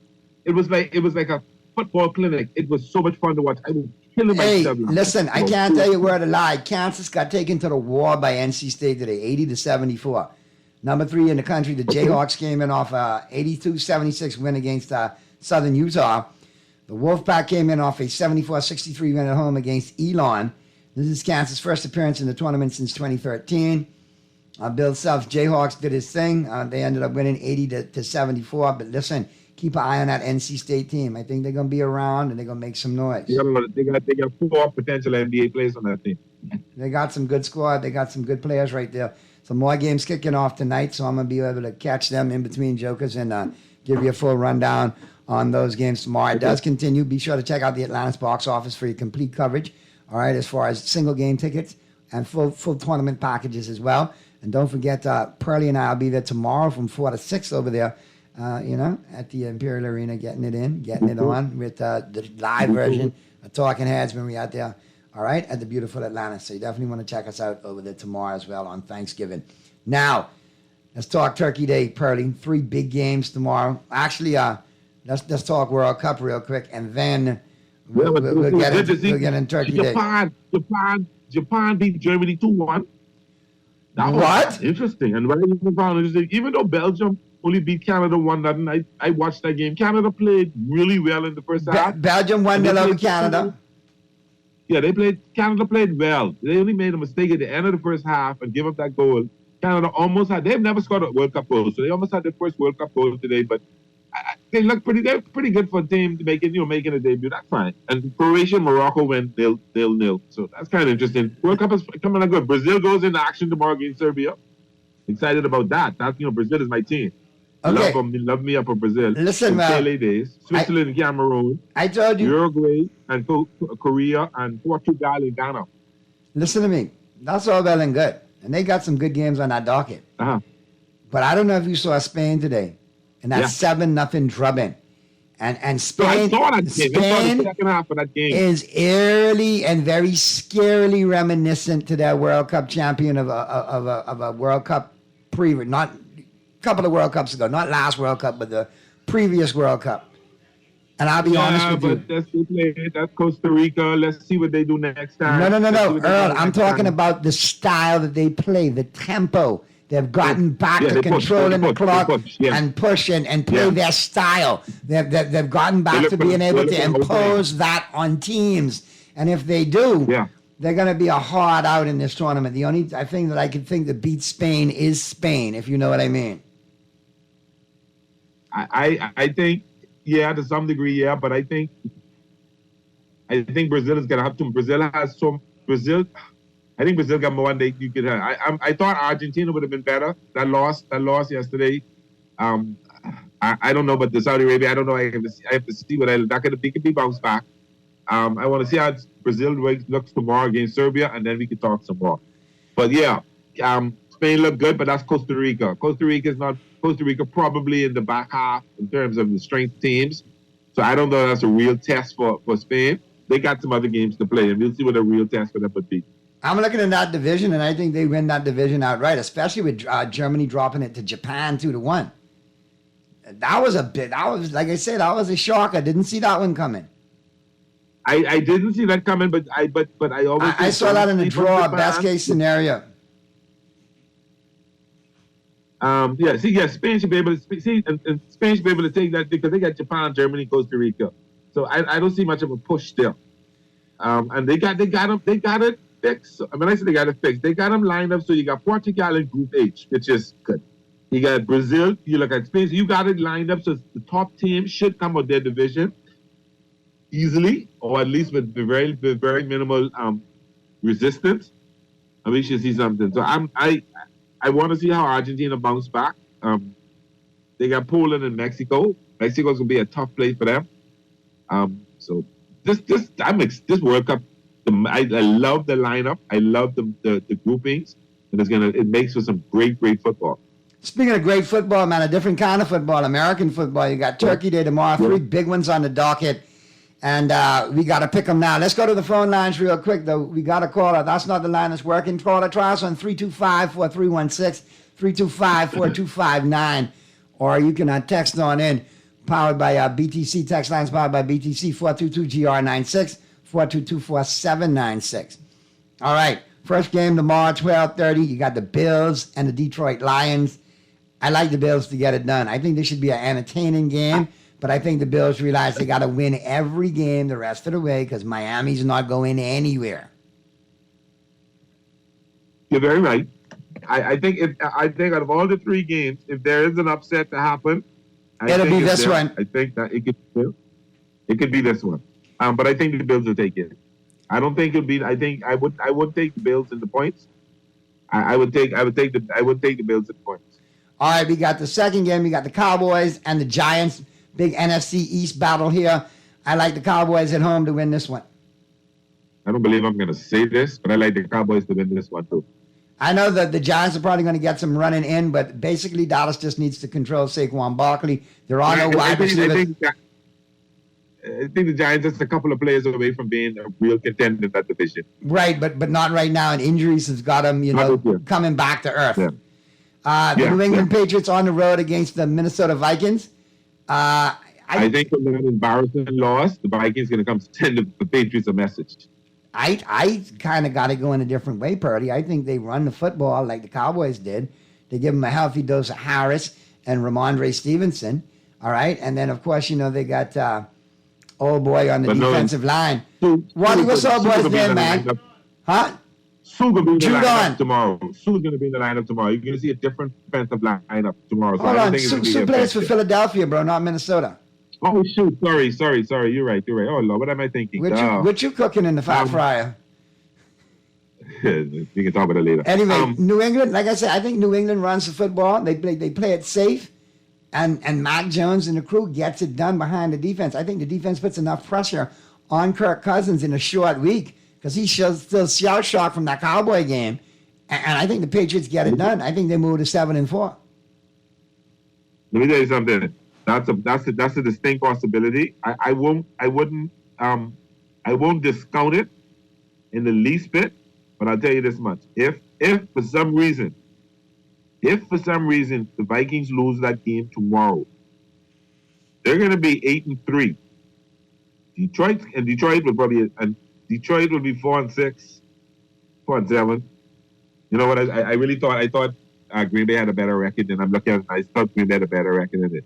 It was like a football clinic. It was so much fun to watch. I was killing myself. Listen, I can't tell you where to lie. Kansas got taken to the wall by NC State today, 80-74. Number 3 in the country, the Jayhawks came in off a 82-76 win against Southern Utah. The Wolfpack came in off a 74-63 win at home against Elon. This is Kansas' first appearance in the tournament since 2013. Bill Self's Jayhawks did his thing. They ended up winning 80-74. But listen, keep an eye on that NC State team. I think they're going to be around and they're going to make some noise. They got 4 potential NBA players on that team. They got some good squad. They got some good players right there. Some more games kicking off tonight, so I'm going to be able to catch them in between jokers and give you a full rundown on those games tomorrow. It does continue. Be sure to check out the Atlantis box office for your complete coverage, all right, as far as single game tickets and full tournament packages as well. And don't forget, Pearlie and I will be there tomorrow from 4 to 6 over there, at the Imperial Arena, getting it on with the live version of Talking Heads when we're out there. All right, at the beautiful Atlanta. So you definitely want to check us out over there tomorrow as well on Thanksgiving. Now, let's talk Turkey Day, Pearlie. 3 big games tomorrow. Actually, let's talk World Cup real quick, and then we'll get into Turkey Day. Japan beat Germany 2-1. That was interesting. And what I even found interesting, even though Belgium only beat Canada 1-0, I watched that game. Canada played really well in the first half. Belgium 1-0 over Canada. Yeah, Canada played well. They only made a mistake at the end of the first half and gave up that goal. Canada they've never scored a World Cup goal, so they almost had their first World Cup goal today, but they're pretty good for a team making a debut. That's fine. And Croatia and Morocco went 0-0. So that's kind of interesting. World Cup is coming up good. Brazil goes into action tomorrow against Serbia. Excited about that. Brazil is my team. Okay. Love me up for Brazil. Listen, Pele days. Switzerland and Cameroon. I told you. Uruguay and Korea and Portugal and Ghana. Listen to me. That's all well and good. And they got some good games on that docket. Uh-huh. But I don't know if you saw Spain today. And that 7-0 drubbing. And Spain, I saw that game. I saw the second half of that game. Is eerily and very scarily reminiscent to that World Cup champion of a World Cup not a couple of World Cups ago, not last World Cup, but the previous World Cup. And I'll be honest with you. That's Costa Rica. Let's see what they do next time. No, Earl, I'm talking about the style that they play, the tempo. They've gotten back to controlling the clock and push and play their style. They've gotten back to being able to impose that on teams. And if they do, they're going to be a hard out in this tournament. The only thing that I can think that beats Spain is Spain, if you know what I mean. I think, to some degree, but I think Brazil is going to have to. I think Brazil got more than you could have. I thought Argentina would have been better. That loss yesterday. I don't know about the Saudi Arabia. I don't know. I have to see what that could be bounced back. I want to see how Brazil looks tomorrow against Serbia, and then we can talk some more. But Spain looked good, but that's Costa Rica. Costa Rica probably in the back half in terms of the strength teams. So I don't know that's a real test for Spain. They got some other games to play, and we'll see what a real test for them would be. I'm looking at that division, and I think they win that division outright, especially with Germany dropping it to Japan 2-1. That was like I said, that was a shock. I didn't see that one coming. I didn't see that coming, but I always I saw that in the draw, best case scenario. Spain should be able to and Spain should be able to take that because they got Japan, Germany, Costa Rica. So I don't see much of a push still. And they got it fixed. When I say they got it fixed, they got them lined up so you got Portugal in Group H, which is good. You got Brazil. You look at Spain. So you got it lined up so the top team should come with their division easily, or at least with very minimal resistance. And we should see something. So I want to see how Argentina bounce back. They got Poland and Mexico. Mexico's gonna be a tough place for them. So this World Cup, I love the lineup. I love the groupings, and it makes for some great football. Speaking of great football, man, a different kind of football, American football. You got Turkey Day tomorrow, 3 big ones on the docket. And we got to pick them now. Let's go to the phone lines real quick, though. We got a caller. That's not the line that's working. Caller, try us on 325-4316, 325-4259. Or you can text on in, powered by BTC. Text lines powered by BTC, 422-GR96, 422-4796. All right. First game tomorrow, 12:30. You got the Bills and the Detroit Lions. I like the Bills to get it done. I think this should be an entertaining game. But I think the Bills realize they got to win every game the rest of the way because Miami's not going anywhere. You're very right. I think out of all the 3 games, if there is an upset to happen, it'll be this one. I think that it could be this one. But I think the Bills will take it. I don't think it'll be. I think I would take the Bills in the points. I would take the Bills in the points. All right, we got the second game. We got the Cowboys and the Giants. Big NFC East battle here. I like the Cowboys at home to win this one. I don't believe I'm going to say this, but I like the Cowboys to win this one too. I know that the Giants are probably going to get some running in, but basically Dallas just needs to control Saquon Barkley. There are no wide receivers. I think the Giants are a couple of players away from being a real contender in that division. Right, but not right now. And injuries has got them, coming back to earth. Yeah. The New England Patriots on the road against the Minnesota Vikings. I think with that embarrassing loss, the Vikings going to come send the Patriots a message. I kind of got to go in a different way, Purdy. I think they run the football like the Cowboys did. They give them a healthy dose of Harris and Ramondre Stevenson. All right, and then of course they got old boy on the defensive line. Wally, what's old boy's name, man? Huh? Sue's going to be in the lineup tomorrow. Sue's going to be in the lineup tomorrow. You're going to see a different defensive lineup tomorrow. So Hold on, Sue plays for Philadelphia, bro, not Minnesota. Oh, shoot. Sorry. You're right. Oh, Lord. What am I thinking? What you cooking in the fat fryer? We can talk about it later. Anyway, New England, like I said, I think New England runs the football. They play it safe. And Mac Jones and the crew gets it done behind the defense. I think the defense puts enough pressure on Kirk Cousins in a short week because he's still shell-shocked from that Cowboy game. And I think the Patriots get it done. I think they move to 7-4. Let me tell you something. That's a distinct possibility. I won't discount it in the least bit, but I'll tell you this much. If for some reason the Vikings lose that game tomorrow, they're going to be 8-3. Detroit will be 4-6, 4-7. You know what? I really thought Green Bay had a better record than I'm looking at. I thought Green Bay had a better record than it.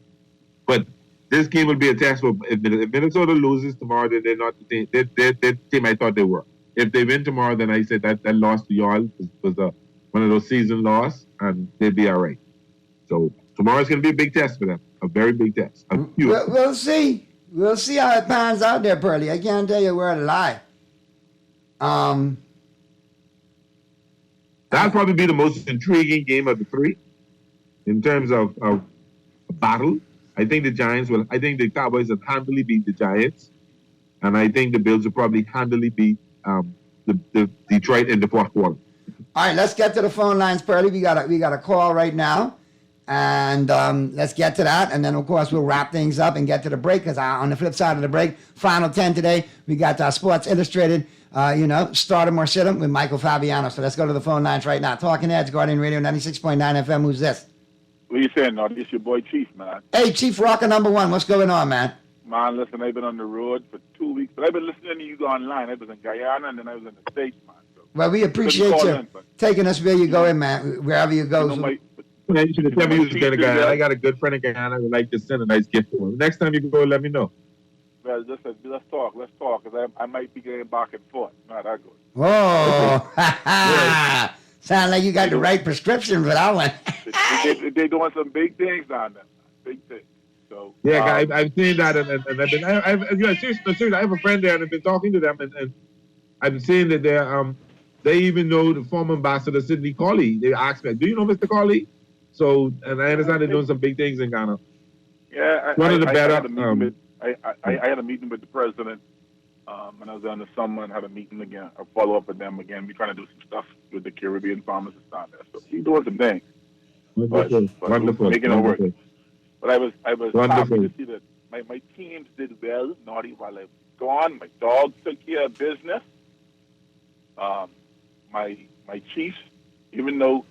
But this game will be a test. If Minnesota loses tomorrow, then they're not the team I thought they were. If they win tomorrow, then I said that loss to y'all was one of those season losses, and they'd be all right. So tomorrow's going to be a big test for them, a very big test. We'll see. We'll see how it pans out there, Pearly. I can't tell you where to lie. That'll probably be the most intriguing game of the 3 in terms of battle. I think the Cowboys will handily beat the Giants, and I think the Bills will probably handily beat the Detroit in the fourth quarter. All right, let's get to the phone lines, Pearly. We got a call right now, and let's get to that, and then of course we'll wrap things up and get to the break. Because on the flip side of the break, final 10 today, we got Sports Illustrated. Start 'em or sit 'em with Michael Fabiano. So let's go to the phone lines right now. Talking Heads, Guardian Radio 96.9 FM. Who's this? What you saying, no? This your boy Chief, man. Hey, Chief Rocker number 1. What's going on, man? Man, listen, I've been on the road for 2 weeks, but I've been listening to you online. I was in Guyana, and then I was in the States, man. So well, we appreciate you taking us where you going, man. Wherever you go. You should have told me you was going to Guyana. I got a good friend in Guyana who would like to send a nice gift for him. Next time you go, let me know. Well, let's talk, because I might be getting back and forth. Not that good. Oh, sound like you got the right prescription for that one. They're doing some big things down there, big things. So yeah, I've seen that, and I've been. Seriously, I have a friend there, and I've been talking to them, and I've seen that they even know the former ambassador Sidney Colley. They asked me, "Do you know Mr. Colley?" So, and I understand they're doing some big things in Ghana. Yeah, one of the better. I had a meeting with the president, and I was on the summer and had a meeting again. I'll follow up with them again. We're trying to do some stuff with the Caribbean pharmacists down there. So he's doing some things. Wonderful. Making it work. But I was Wonderful. happy to see that my teams did well, Naughty, while I was gone. My dogs took care of business. My Chiefs, even though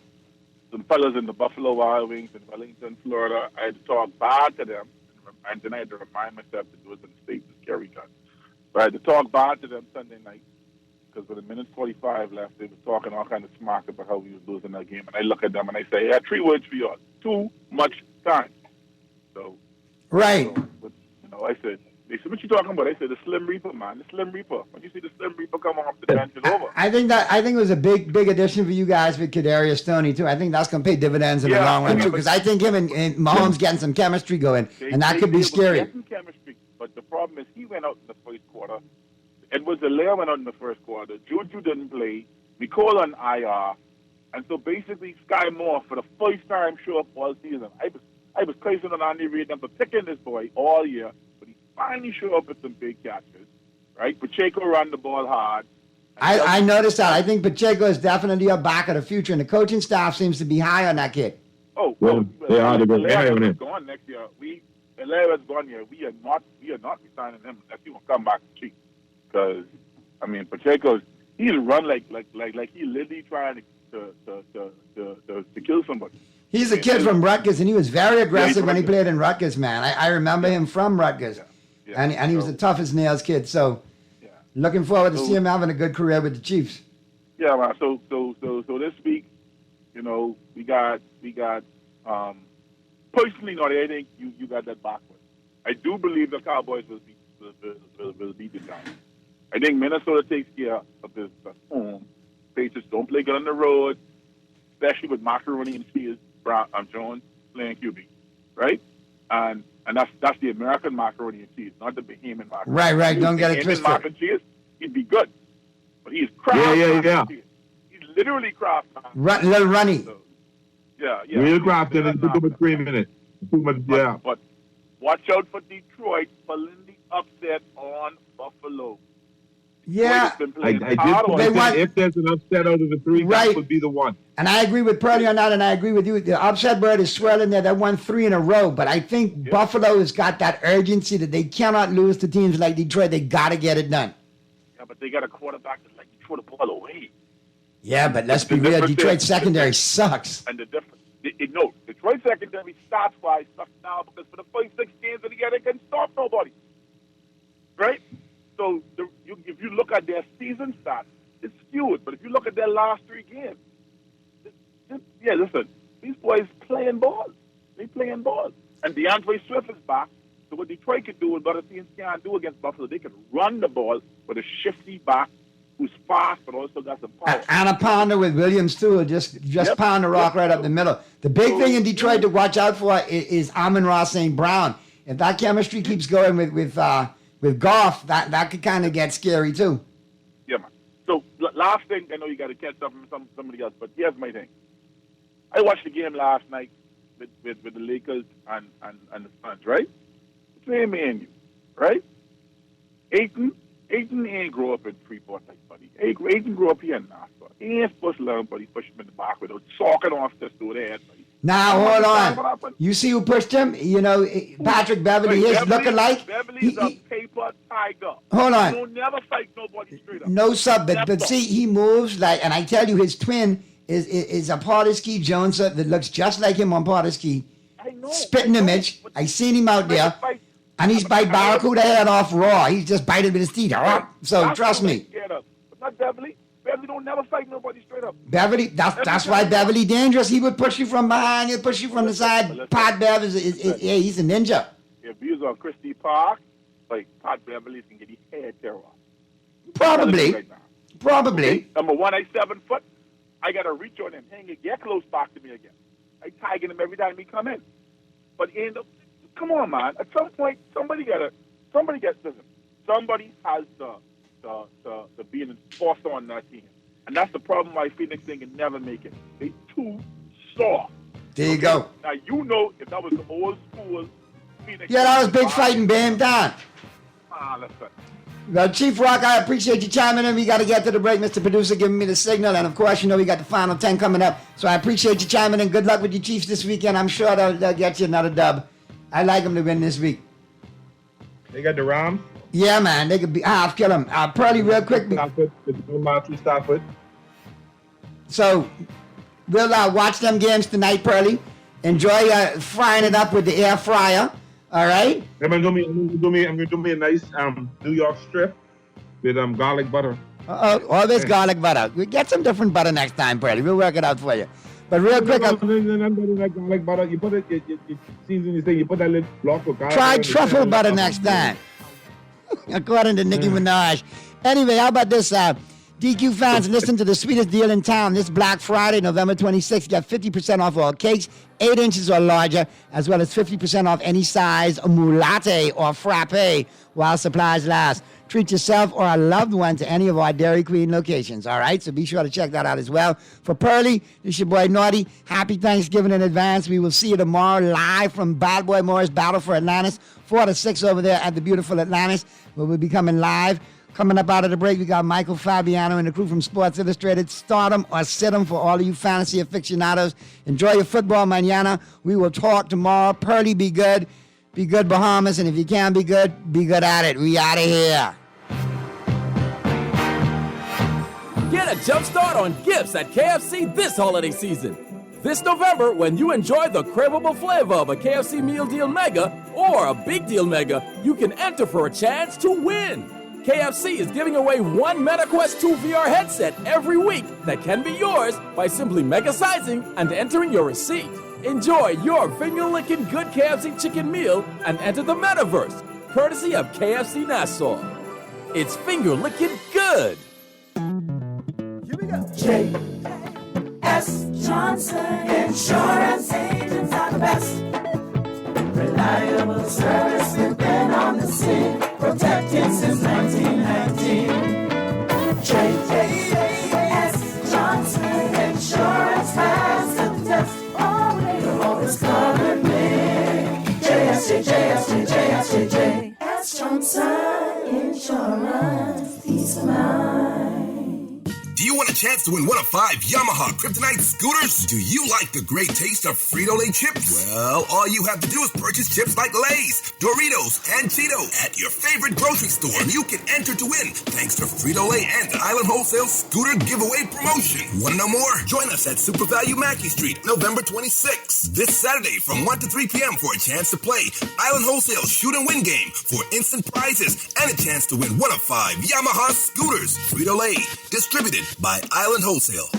some fellas in the Buffalo Wild Wings in Wellington, Florida, I had to talk bad to them, and then I had to remind myself to do it in the States with Kerry gun. But I had to talk bad to them Sunday night, because with a minute 45 left, they were talking all kind of smack about how we was losing that game. And I look at them and I say, yeah, 3 words for you all. Too much time. So, right. But, I said, they said, what you talking about? I said, the Slim Reaper, man. The Slim Reaper. When you see the Slim Reaper come off the bench, it's over. I think it was a big addition for you guys with Kadarius Stoney too. I think that's going to pay dividends in the long run too, because I think him and Mahomes getting some chemistry going, and that could be scary. Chemistry, but the problem is he went out in the first quarter. Edwards-Helaire went out in the first quarter. Juju didn't play. Nicole on IR, and so basically Sky Moore for the first time show up all season. I was praising on Andy Reid and for picking this boy all year, but he finally showed up with some big catches. Right, Pacheco ran the ball hard. I noticed that. I think Pacheco is definitely a back of the future, and the coaching staff seems to be high on that kid. They are Helaire is gone next year. Helaire is gone here. We are not resigning him unless he will come back to cheat. Because Pacheco's he's run like he literally trying to kill somebody. He's a kid from Rutgers, and he was very aggressive when he played in Rutgers, man. I remember him from Rutgers, and he was the toughest nails kid. So, looking forward to see him having a good career with the Chiefs. Yeah, man. So this week, we got personally, I think you got that backwards. I do believe the Cowboys will beat the Giants. I think Minnesota takes care of business at home. Patriots don't play good on the road, especially with Macaroni and Cheese, Jones playing QB, right? And that's the American macaroni and cheese, not the Bahamian macaroni. Right. Don't get it twisted. Mac and cheese, he'd be good, but he's Kraft. Yeah. He's literally Kraft. Little runny. So, yeah. Real Kraft in too much 3 minutes. Too much. But watch out for Detroit pulling the upset on Buffalo. Yeah, I did point if there's an upset out of the 3, that would be the one. And I agree with Purdy on that, and I agree with you. The upset bird is swirling there. They won 3 in a row, but I think Buffalo has got that urgency that they cannot lose to teams like Detroit. They got to get it done. Yeah, but they got a quarterback that like to throw the ball away. Yeah, but let's be real. Detroit's secondary sucks. And the difference, Detroit secondary stats-wise sucks now because for the first 6 games of the year, they couldn't stop nobody. Right? So if you look at their season stats, it's skewed. But if you look at their last 3 games, listen, these boys playing ball. They playing ball. And DeAndre Swift is back. So what Detroit can do, what other teams can't do against Buffalo, they can run the ball with a shifty back who's fast but also got some power. And a pounder with Williams too, just pound the rock right up the middle. The big thing in Detroit to watch out for is Amon-Ra St. Brown. If that chemistry keeps going with Goff, that could kind of get scary too. Yeah, man. So last thing, I know you got to catch up from somebody else, but here's my thing. I watched the game last night with the Lakers and the Suns, right? Between me and you, right? Ayton ain't grow up in Freeport like buddy. Ayton grew up here in Nassau. He ain't supposed to let him, but he pushed him in the back without socking off this to the head. Now, hold on. You see who pushed him? Patrick Beverly is looking like. Beverly's a paper tiger. Hold on. He'll never fight nobody straight up. No sub, but see, he moves like, and I tell you, his twin is a Pardisky Jones that looks just like him on Pardisky. Spitting image. I seen him out there. And he's bite Barracuda head off raw. He's just biting with his teeth. So trust me. But not Beverly. Beverly don't never fight nobody straight up. Beverly, that's why Beverly dangerous. He would push you from behind. He'll push you from the side. Pat Bev he's a ninja. If he was on Christie Park, like Pat Beverly can get his head tear off. Probably. Okay. Number 1, I 7 foot. I got to reach on him, hang it, get close back to me again. I tiger him every time he come in. But he end up, come on, man. At some point, somebody has to be an enforcer on that team. And that's the problem why Phoenix thing can never make it. They too soft. There you go. Now, if that was the old school Phoenix. Yeah, that was big fighting Bam down. Listen. Well, Chief Rock, I appreciate you chiming in. We got to get to the break. Mr. Producer giving me the signal. And, of course, we got the Final 10 coming up. So I appreciate you chiming in. Good luck with your Chiefs this weekend. I'm sure they'll get you another dub. I like them to win this week. They got the Rams? Yeah, man. They could be half kill them. Pearly, real quick. Stafford. So we'll watch them games tonight, Pearly. Enjoy frying it up with the air fryer. All right? I'm gonna do me a nice New York strip with garlic butter. Always garlic butter. We get some different butter next time, Pearly. We'll work it out for you. But real quick, garlic butter. You put it. You season this thing. You put that little block of garlic. Try truffle butter next time. According to Nicki Minaj. Anyway, how about this? DQ fans, listen to the sweetest deal in town this Black Friday, November 26th. Get 50% off all cakes, 8 inches or larger, as well as 50% off any size mulatte or frappe while supplies last. Treat yourself or a loved one to any of our Dairy Queen locations, all right? So be sure to check that out as well. For Pearly, this is your boy Naughty. Happy Thanksgiving in advance. We will see you tomorrow live from Bad Boy Moore's Battle for Atlantis, 4 to 6 over there at the beautiful Atlantis, where we'll be coming live. Coming up out of the break, we got Michael Fabiano and the crew from Sports Illustrated. Start 'em or sit 'em for all of you fantasy aficionados. Enjoy your football mañana. We will talk tomorrow. Pearly, be good. Be good, Bahamas. And if you can be good at it. We out of here. Get a jump start on gifts at KFC this holiday season. This November, when you enjoy the craveable flavor of a KFC Meal Deal Mega or a Big Deal Mega, you can enter for a chance to win. KFC is giving away one MetaQuest 2 VR headset every week that can be yours by simply mega-sizing and entering your receipt. Enjoy your finger-licking good KFC chicken meal and enter the metaverse, courtesy of KFC Nassau. It's finger-licking good. Here we go. J.S. Johnson Insurance Agents are the best. Reliable service, we've been on the scene, protecting since 1919. J.S. Johnson Insurance has the test. You're always covered me. J.S. Johnson Insurance, peace of mind. Do you want a chance to win one of 5 Yamaha Kryptonite scooters? Do you like the great taste of Frito-Lay chips? Well, all you have to do is purchase chips like Lay's, Doritos, and Cheetos at your favorite grocery store, and you can enter to win thanks to Frito-Lay and the Island Wholesale Scooter Giveaway Promotion. Want to know more? Join us at Super Value Mackey Street, November 26th. This Saturday from 1 to 3 p.m. for a chance to play Island Wholesale Shoot and Win game for instant prizes and a chance to win one of 5 Yamaha scooters. Frito-Lay, distributed by Island Wholesale.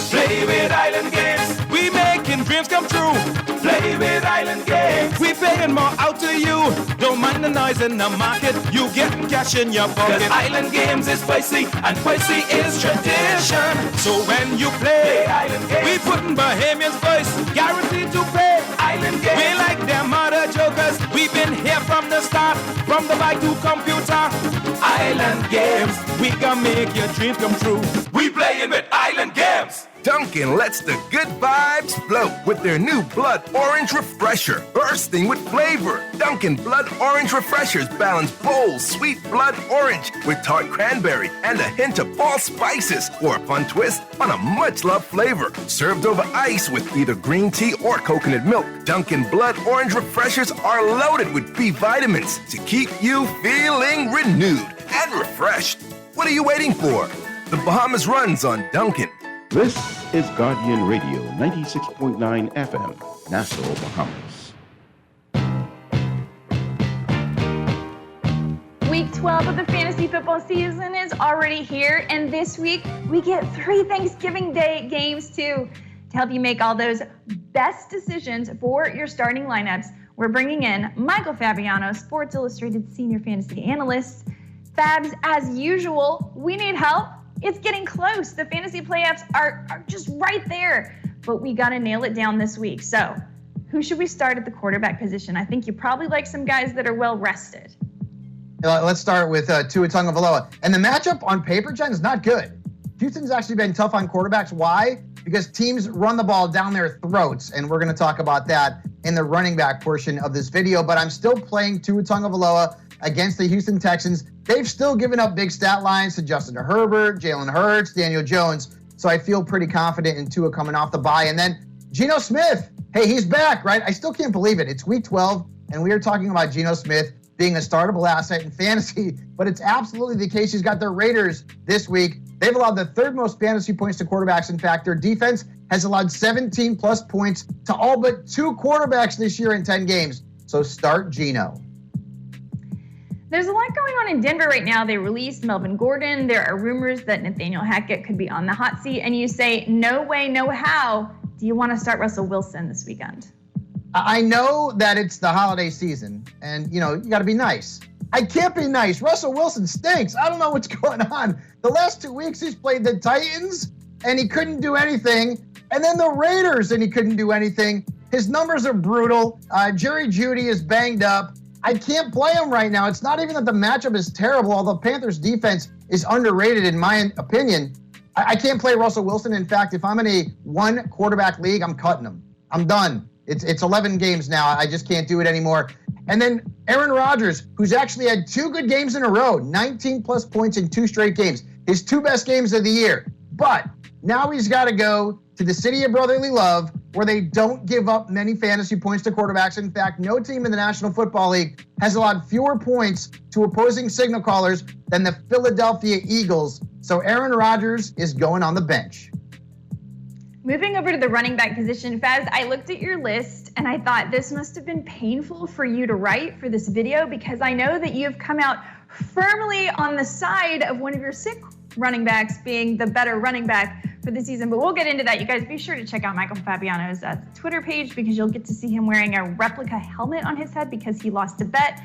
Play with Island Games, we making dreams come true. Play with Island Games, we paying more out to you. Don't mind the noise in the market, you getting cash in your pocket. 'Cause Island Games is spicy, and spicy is tradition. So when you play Island Games, we putting Bahamians first, guaranteed to pay. Island Games, we like them other jokers. We've been here from the start, from the bike to computer. Island Games, we gonna make your dreams come true. We playing with Island Games. Dunkin' lets the good vibes flow with their new Blood Orange Refresher, bursting with flavor. Dunkin' Blood Orange Refreshers balance bold, sweet blood orange with tart cranberry and a hint of fall spices for a fun twist on a much-loved flavor. Served over ice with either green tea or coconut milk, Dunkin' Blood Orange Refreshers are loaded with B vitamins to keep you feeling renewed and refreshed. What are you waiting for? The Bahamas runs on Dunkin'. This is Guardian Radio 96.9 FM, Nassau, Bahamas. Week 12 of the fantasy football season is already here, and this week we get 3 Thanksgiving Day games too. To help you make all those best decisions for your starting lineups, we're bringing in Michael Fabiano, Sports Illustrated Senior Fantasy Analyst. Fabs, as usual, we need help. It's getting close. The fantasy playoffs are just right there, but we got to nail it down this week. So who should we start at the quarterback position? I think you probably like some guys that are well rested. Let's start with Tua Tagovailoa. And the matchup on paper, Jen, is not good. Houston's actually been tough on quarterbacks. Why? Because teams run the ball down their throats, and we're going to talk about that in the running back portion of this video. But I'm still playing Tua Tagovailoa against the Houston Texans. They've still given up big stat lines to Justin Herbert, Jalen Hurts, Daniel Jones. So I feel pretty confident in Tua coming off the bye. And then Geno Smith. Hey, he's back, right? I still can't believe it. It's week 12, and we are talking about Geno Smith being a startable asset in fantasy, but it's absolutely the case. He's got the Raiders this week. They've allowed the third most fantasy points to quarterbacks. In fact, their defense has allowed 17-plus points to all but 2 quarterbacks this year in 10 games. So start Geno. There's a lot going on in Denver right now. They released Melvin Gordon. There are rumors that Nathaniel Hackett could be on the hot seat, and you say, no way, no how. Do you want to start Russell Wilson this weekend? I know that it's the holiday season, and, you got to be nice. I can't be nice. Russell Wilson stinks. I don't know what's going on. The last 2 weeks, he's played the Titans, and he couldn't do anything. And then the Raiders, and he couldn't do anything. His numbers are brutal. Jerry Jeudy is banged up. I can't play him right now. It's not even that the matchup is terrible, although Panthers defense is underrated in my opinion. I can't play Russell Wilson. In fact, if I'm in a 1 quarterback league, I'm cutting him. I'm done. It's 11 games now. I just can't do it anymore. And then Aaron Rodgers, who's actually had 2 good games in a row, 19-plus points in 2 straight games, his 2 best games of the year. But now he's got to go to the city of brotherly love, where they don't give up many fantasy points to quarterbacks. In fact, no team in the National Football League has allowed fewer points to opposing signal callers than the Philadelphia Eagles. So Aaron Rodgers is going on the bench. Moving over to the running back position, Faz, I looked at your list and I thought this must have been painful for you to write for this video, because I know that you've come out firmly on the side of one of your sick running backs being the better running back for the season. But we'll get into that. You guys be sure to check out Michael Fabiano's Twitter page, because you'll get to see him wearing a replica helmet on his head because he lost a bet.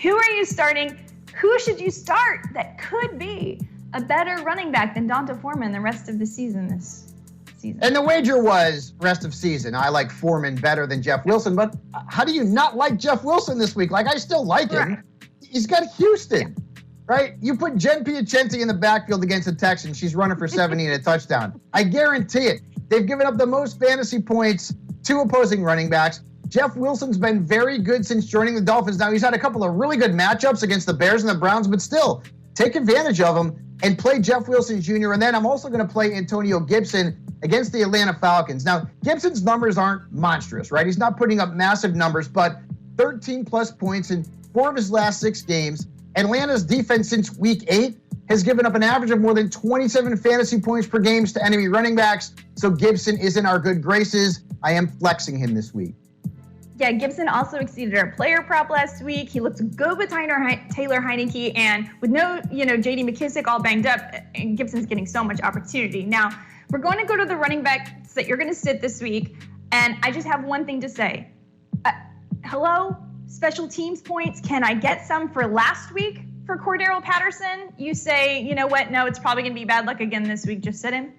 Who are you starting? Who should you start that could be a better running back than Donta Foreman the rest of the season this season? And the wager was rest of season. I like Foreman better than Jeff Wilson, but how do you not like Jeff Wilson this week? Like, I still like him. Right. He's got Houston, right? You put Jen Piacenti in the backfield against the Texans, she's running for 70 and a touchdown. I guarantee it. They've given up the most fantasy points to opposing running backs. Jeff Wilson's been very good since joining the Dolphins. Now, he's had a couple of really good matchups against the Bears and the Browns, but still, take advantage of them and play Jeff Wilson Jr. And then I'm also going to play Antonio Gibson against the Atlanta Falcons. Now, Gibson's numbers aren't monstrous, right? He's not putting up massive numbers, but 13-plus points in 4 of his last 6 games. Atlanta's defense since week 8 has given up an average of more than 27 fantasy points per game to enemy running backs. So Gibson is in our good graces. I am flexing him this week. Yeah, Gibson also exceeded our player prop last week. He looked good with Taylor Heineke, and with no, J.D. McKissick all banged up, and Gibson's getting so much opportunity. Now, we're going to go to the running backs that you're going to sit this week, and I just have one thing to say. Hello, special teams points. Can I get some for last week for Cordero Patterson? You say, you know what? No, it's probably going to be bad luck again this week. Just sit him.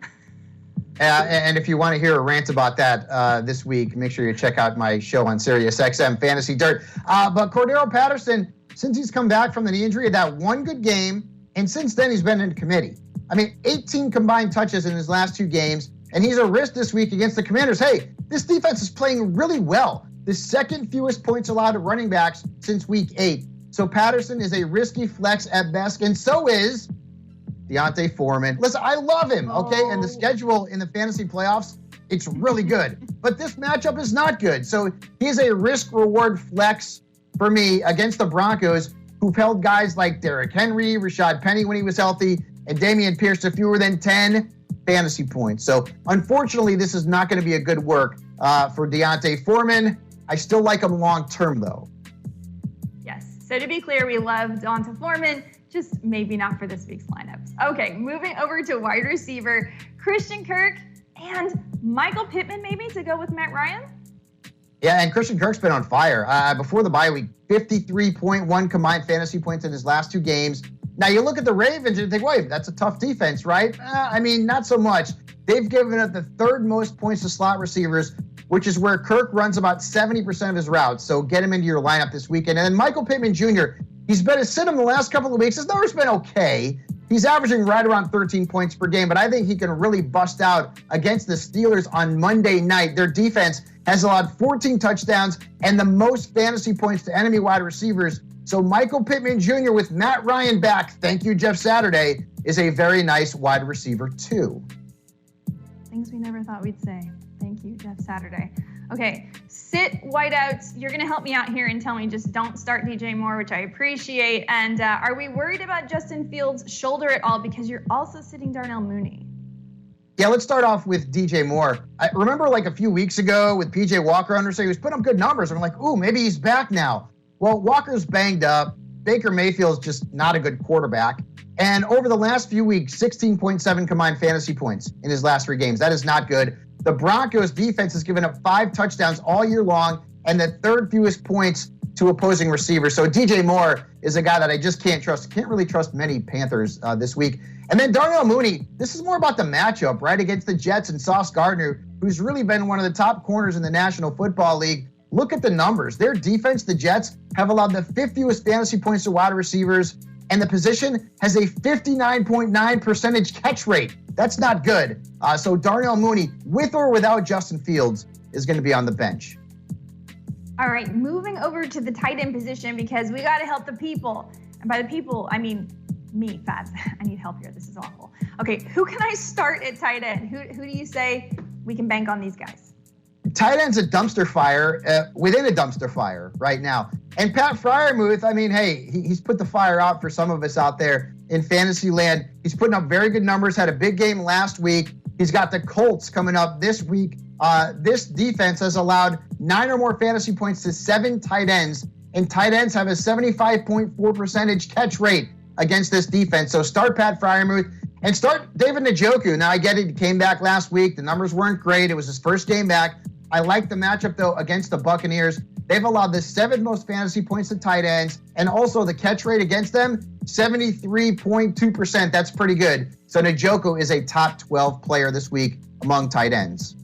And if you want to hear a rant about that this week, make sure you check out my show on Sirius XM, Fantasy Dirt. But Cordero Patterson, since he's come back from the knee injury, had that one good game, and since then he's been in committee. 18 combined touches in his last 2 games, and he's a risk this week against the Commanders. Hey, this defense is playing really well. The second fewest points allowed to running backs since week 8. So Patterson is a risky flex at best, and so is D'Onta Foreman. Listen, I love him, okay? And the schedule in the fantasy playoffs, it's really good. But this matchup is not good. So he's a risk-reward flex for me against the Broncos, who've held guys like Derrick Henry, Rashad Penny when he was healthy, and Dameon Pierce to fewer than 10 fantasy points. So unfortunately, this is not going to be a good work for D'Onta Foreman. I still like him long-term, though. Yes. So to be clear, we love D'Onta Foreman, just maybe not for this week's lineups. Okay, moving over to wide receiver, Christian Kirk and Michael Pittman maybe to go with Matt Ryan? Yeah, and Christian Kirk's been on fire. Before the bye week, 53.1 combined fantasy points in his last 2 games. Now, you look at the Ravens and you think, wait, that's a tough defense, right? Not so much. They've given up the 3rd most points to slot receivers, which is where Kirk runs about 70% of his routes. So get him into your lineup this weekend. And then Michael Pittman Jr., he's been a sit-em the last couple of weeks. His numbers been okay. He's averaging right around 13 points per game, but I think he can really bust out against the Steelers on Monday night. Their defense has allowed 14 touchdowns and the most fantasy points to enemy wide receivers So Michael Pittman Jr. with Matt Ryan back, thank you, Jeff Saturday, is a very nice wide receiver too. Things we never thought we'd say. Thank you, Jeff Saturday. Okay, sit wideouts. You're going to help me out here and tell me just don't start DJ Moore, which I appreciate. And are we worried about Justin Fields' shoulder at all? Because you're also sitting Darnell Mooney. Yeah, let's start off with DJ Moore. I remember like a few weeks ago with PJ Walker under, so he was putting up good numbers. And I'm like, ooh, maybe he's back now. Well, Walker's banged up. Baker Mayfield's just not a good quarterback. And over the last few weeks, 16.7 combined fantasy points in his last 3 games. That is not good. The Broncos defense has given up 5 touchdowns all year long and the 3rd fewest points to opposing receivers. So DJ Moore is a guy that I just can't trust. Can't really trust many Panthers this week. And then Darnell Mooney, this is more about the matchup, right, against the Jets and Sauce Gardner, who's really been one of the top corners in the National Football League. Look at the numbers. Their defense, the Jets, have allowed the 5th fewest fantasy points to wide receivers, and the position has a 59.9% catch rate. That's not good. So Darnell Mooney, with or without Justin Fields, is going to be on the bench. All right, moving over to the tight end position because we got to help the people. And by the people, I mean me, Fats. I need help here. This is awful. Okay, who can I start at tight end? Who do you say we can bank on these guys? Tight end's a dumpster fire within a dumpster fire right now. And Pat Freiermuth, I mean, hey, he's put the fire out for some of us out there in fantasy land. He's putting up very good numbers, had a big game last week. He's got the Colts coming up this week. This defense has allowed 9 or more fantasy points to 7 tight ends, and tight ends have a 75.4% catch rate against this defense. So start Pat Freiermuth and start David Njoku. Now, I get it. He came back last week. The numbers weren't great. It was his first game back. I like the matchup, though, against the Buccaneers. They've allowed the 7th most fantasy points to tight ends, and also the catch rate against them, 73.2%. That's pretty good. So Njoku is a top 12 player this week among tight ends.